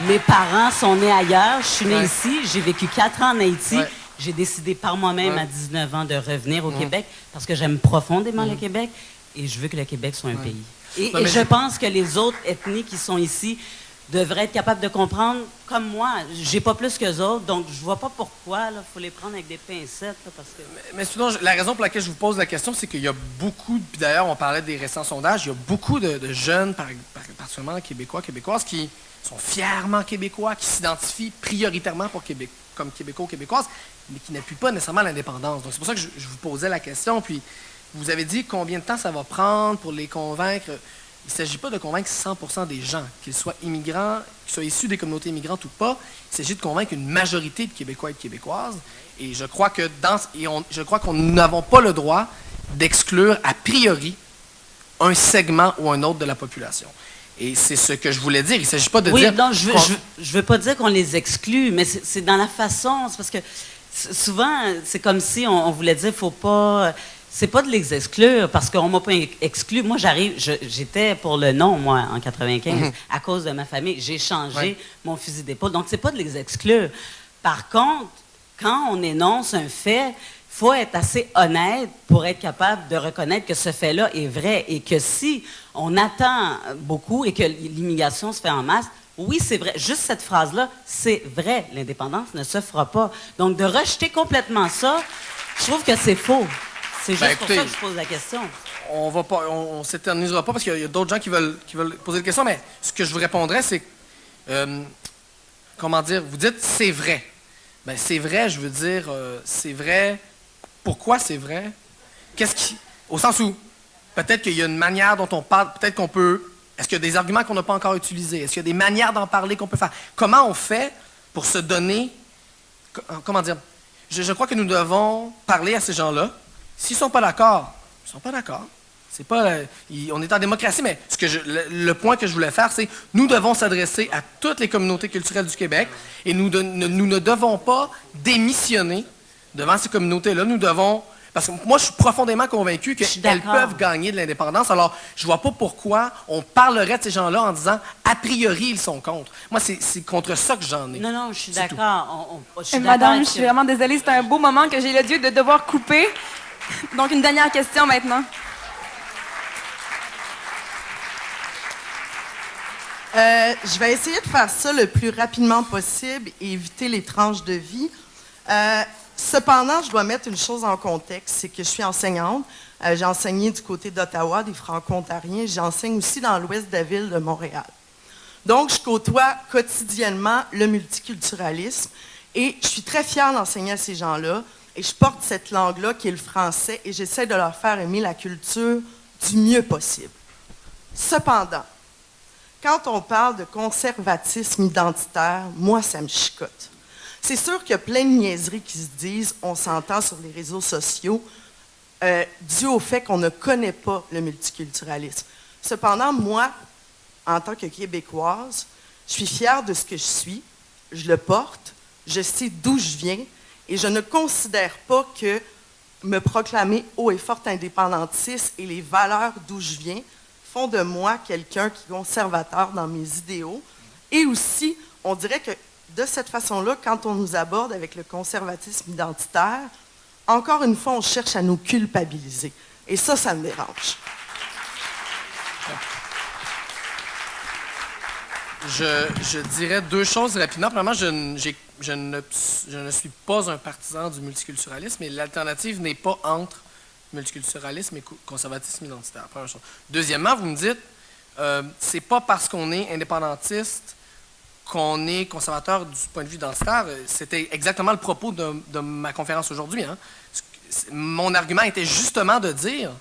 Mes parents sont nés ailleurs. Je suis née ici. J'ai vécu 4 ans en Haïti. J'ai décidé par moi-même à 19 ans de revenir au Québec parce que j'aime profondément le Québec et je veux que le Québec soit un pays. Et je pense que les autres ethnies qui sont ici devraient être capables de comprendre, comme moi. J'ai pas plus qu'eux autres, donc je vois pas pourquoi il faut les prendre avec des pincettes. Là, parce que... Mais sinon, la raison pour laquelle je vous pose la question, c'est qu'il y a beaucoup, puis d'ailleurs, on parlait des récents sondages, il y a beaucoup de jeunes, particulièrement québécois, québécoises, qui sont fièrement québécois, qui s'identifient prioritairement comme québécois ou québécoises, mais qui n'appuient pas nécessairement l'indépendance. Donc c'est pour ça que je vous posais la question, puis vous avez dit combien de temps ça va prendre pour les convaincre. Il ne s'agit pas de convaincre 100% des gens, qu'ils soient immigrants, qu'ils soient issus des communautés immigrantes ou pas. Il s'agit de convaincre une majorité de Québécois et de Québécoises. Et je crois que nous n'avons pas le droit d'exclure a priori un segment ou un autre de la population. Et c'est ce que je voulais dire. Il ne s'agit pas de dire... Non, je veux pas dire qu'on les exclut, mais c'est dans la façon. C'est parce que souvent, c'est comme si on voulait dire faut pas... C'est pas de les exclure, parce qu'on m'a pas exclu. Moi, j'étais pour le non, moi, en 95, à cause de ma famille. J'ai changé mon fusil d'épaule. Donc, c'est pas de les exclure. Par contre, quand on énonce un fait, il faut être assez honnête pour être capable de reconnaître que ce fait-là est vrai et que si on attend beaucoup et que l'immigration se fait en masse, oui, c'est vrai. Juste cette phrase-là, c'est vrai. L'indépendance ne se fera pas. Donc, de rejeter complètement ça, je trouve que c'est faux. C'est juste pour ça que je pose la question. On s'éternisera pas parce qu'il y a d'autres gens qui veulent poser des questions, mais ce que je vous répondrais, c'est comment dire, vous dites c'est vrai. Ben c'est vrai, je veux dire, c'est vrai. Pourquoi c'est vrai? Au sens où peut-être qu'il y a une manière dont on parle, peut-être qu'on peut. Est-ce qu'il y a des arguments qu'on n'a pas encore utilisés? Est-ce qu'il y a des manières d'en parler qu'on peut faire? Comment on fait pour se donner. Comment dire? Je crois que nous devons parler à ces gens-là. S'ils ne sont pas d'accord, ils ne sont pas d'accord. C'est pas, on est en démocratie, mais le point que je voulais faire, c'est nous devons s'adresser à toutes les communautés culturelles du Québec et nous ne devons pas démissionner devant ces communautés-là. Nous devons... Parce que moi, je suis profondément convaincu qu'elles peuvent gagner de l'indépendance. Alors, je ne vois pas pourquoi on parlerait de ces gens-là en disant « a priori, ils sont contre ». Moi, c'est contre ça que j'en ai. Non, je suis d'accord. Madame, je suis vraiment désolée. C'est un beau moment que j'ai le Dieu de devoir couper. Donc, une dernière question maintenant. Je vais essayer de faire ça le plus rapidement possible et éviter les tranches de vie. Cependant, je dois mettre une chose en contexte, c'est que je suis enseignante. J'ai enseigné du côté d'Ottawa, des Franco-Ontariens. J'enseigne aussi dans l'ouest de la ville de Montréal. Donc, je côtoie quotidiennement le multiculturalisme et je suis très fière d'enseigner à ces gens-là. Et je porte cette langue-là qui est le français et j'essaie de leur faire aimer la culture du mieux possible. Cependant, quand on parle de conservatisme identitaire, moi, ça me chicote. C'est sûr qu'il y a plein de niaiseries qui se disent, on s'entend sur les réseaux sociaux, dû au fait qu'on ne connaît pas le multiculturalisme. Cependant, moi, en tant que Québécoise, je suis fière de ce que je suis, je le porte, je sais d'où je viens, et je ne considère pas que me proclamer haut et fort indépendantiste et les valeurs d'où je viens font de moi quelqu'un qui est conservateur dans mes idéaux. Et aussi, on dirait que de cette façon-là, quand on nous aborde avec le conservatisme identitaire, encore une fois, on cherche à nous culpabiliser. Et ça me dérange. Je dirais deux choses rapidement. Premièrement, je ne suis pas un partisan du multiculturalisme, et l'alternative n'est pas entre multiculturalisme et conservatisme identitaire. Première chose. Deuxièmement, vous me dites, c'est pas parce qu'on est indépendantiste qu'on est conservateur du point de vue identitaire. C'était exactement le propos de ma conférence aujourd'hui. Hein. Mon argument était justement de dire,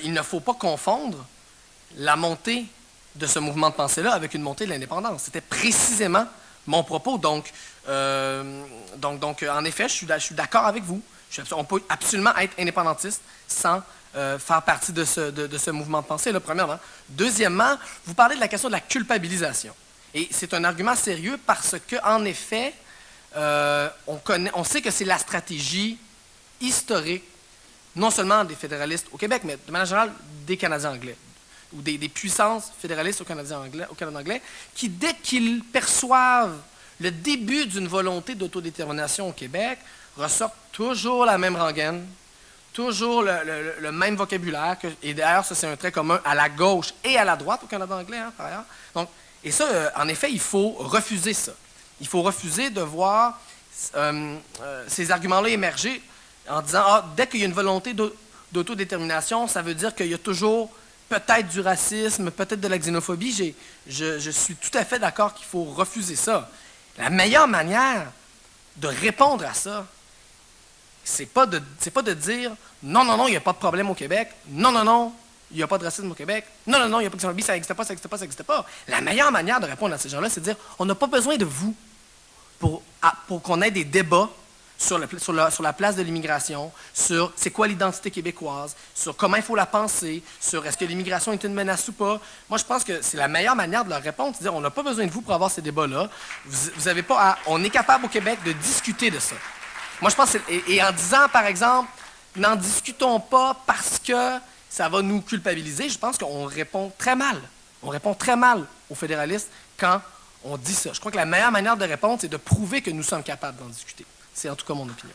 il ne faut pas confondre la montée de ce mouvement de pensée-là avec une montée de l'indépendance. C'était précisément mon propos. Donc, en effet, je suis d'accord avec vous. On peut absolument être indépendantiste sans faire partie de ce mouvement de pensée-là, premièrement. Deuxièmement, vous parlez de la question de la culpabilisation. Et c'est un argument sérieux parce qu'en effet, on sait que c'est la stratégie historique, non seulement des fédéralistes au Québec, mais de manière générale des Canadiens anglais, ou des puissances fédéralistes au Canada anglais, qui, dès qu'ils perçoivent le début d'une volonté d'autodétermination au Québec, ressortent toujours la même rengaine, toujours le même vocabulaire, et d'ailleurs, ça c'est un trait commun à la gauche et à la droite au Canada anglais, hein, par ailleurs. Donc, et ça, en effet, il faut refuser ça. Il faut refuser de voir ces arguments-là émerger en disant, dès qu'il y a une volonté d'autodétermination, ça veut dire qu'il y a toujours peut-être du racisme, peut-être de la xénophobie. Je suis tout à fait d'accord qu'il faut refuser ça. La meilleure manière de répondre à ça, c'est pas de dire non, il n'y a pas de problème au Québec, non, il n'y a pas de racisme au Québec, non, il n'y a pas de xénophobie, ça n'existe pas. La meilleure manière de répondre à ces gens-là, c'est de dire on n'a pas besoin de vous pour qu'on ait des débats sur la place de l'immigration, sur c'est quoi l'identité québécoise, sur comment il faut la penser, sur est-ce que l'immigration est une menace ou pas. Moi, je pense que c'est la meilleure manière de leur répondre, c'est de dire on n'a pas besoin de vous pour avoir ces débats-là. Vous avez pas on est capable au Québec de discuter de ça. Moi, je pense et en disant, par exemple, n'en discutons pas parce que ça va nous culpabiliser, je pense qu'on répond très mal. On répond très mal aux fédéralistes quand on dit ça. Je crois que la meilleure manière de répondre, c'est de prouver que nous sommes capables d'en discuter. C'est en tout cas mon opinion.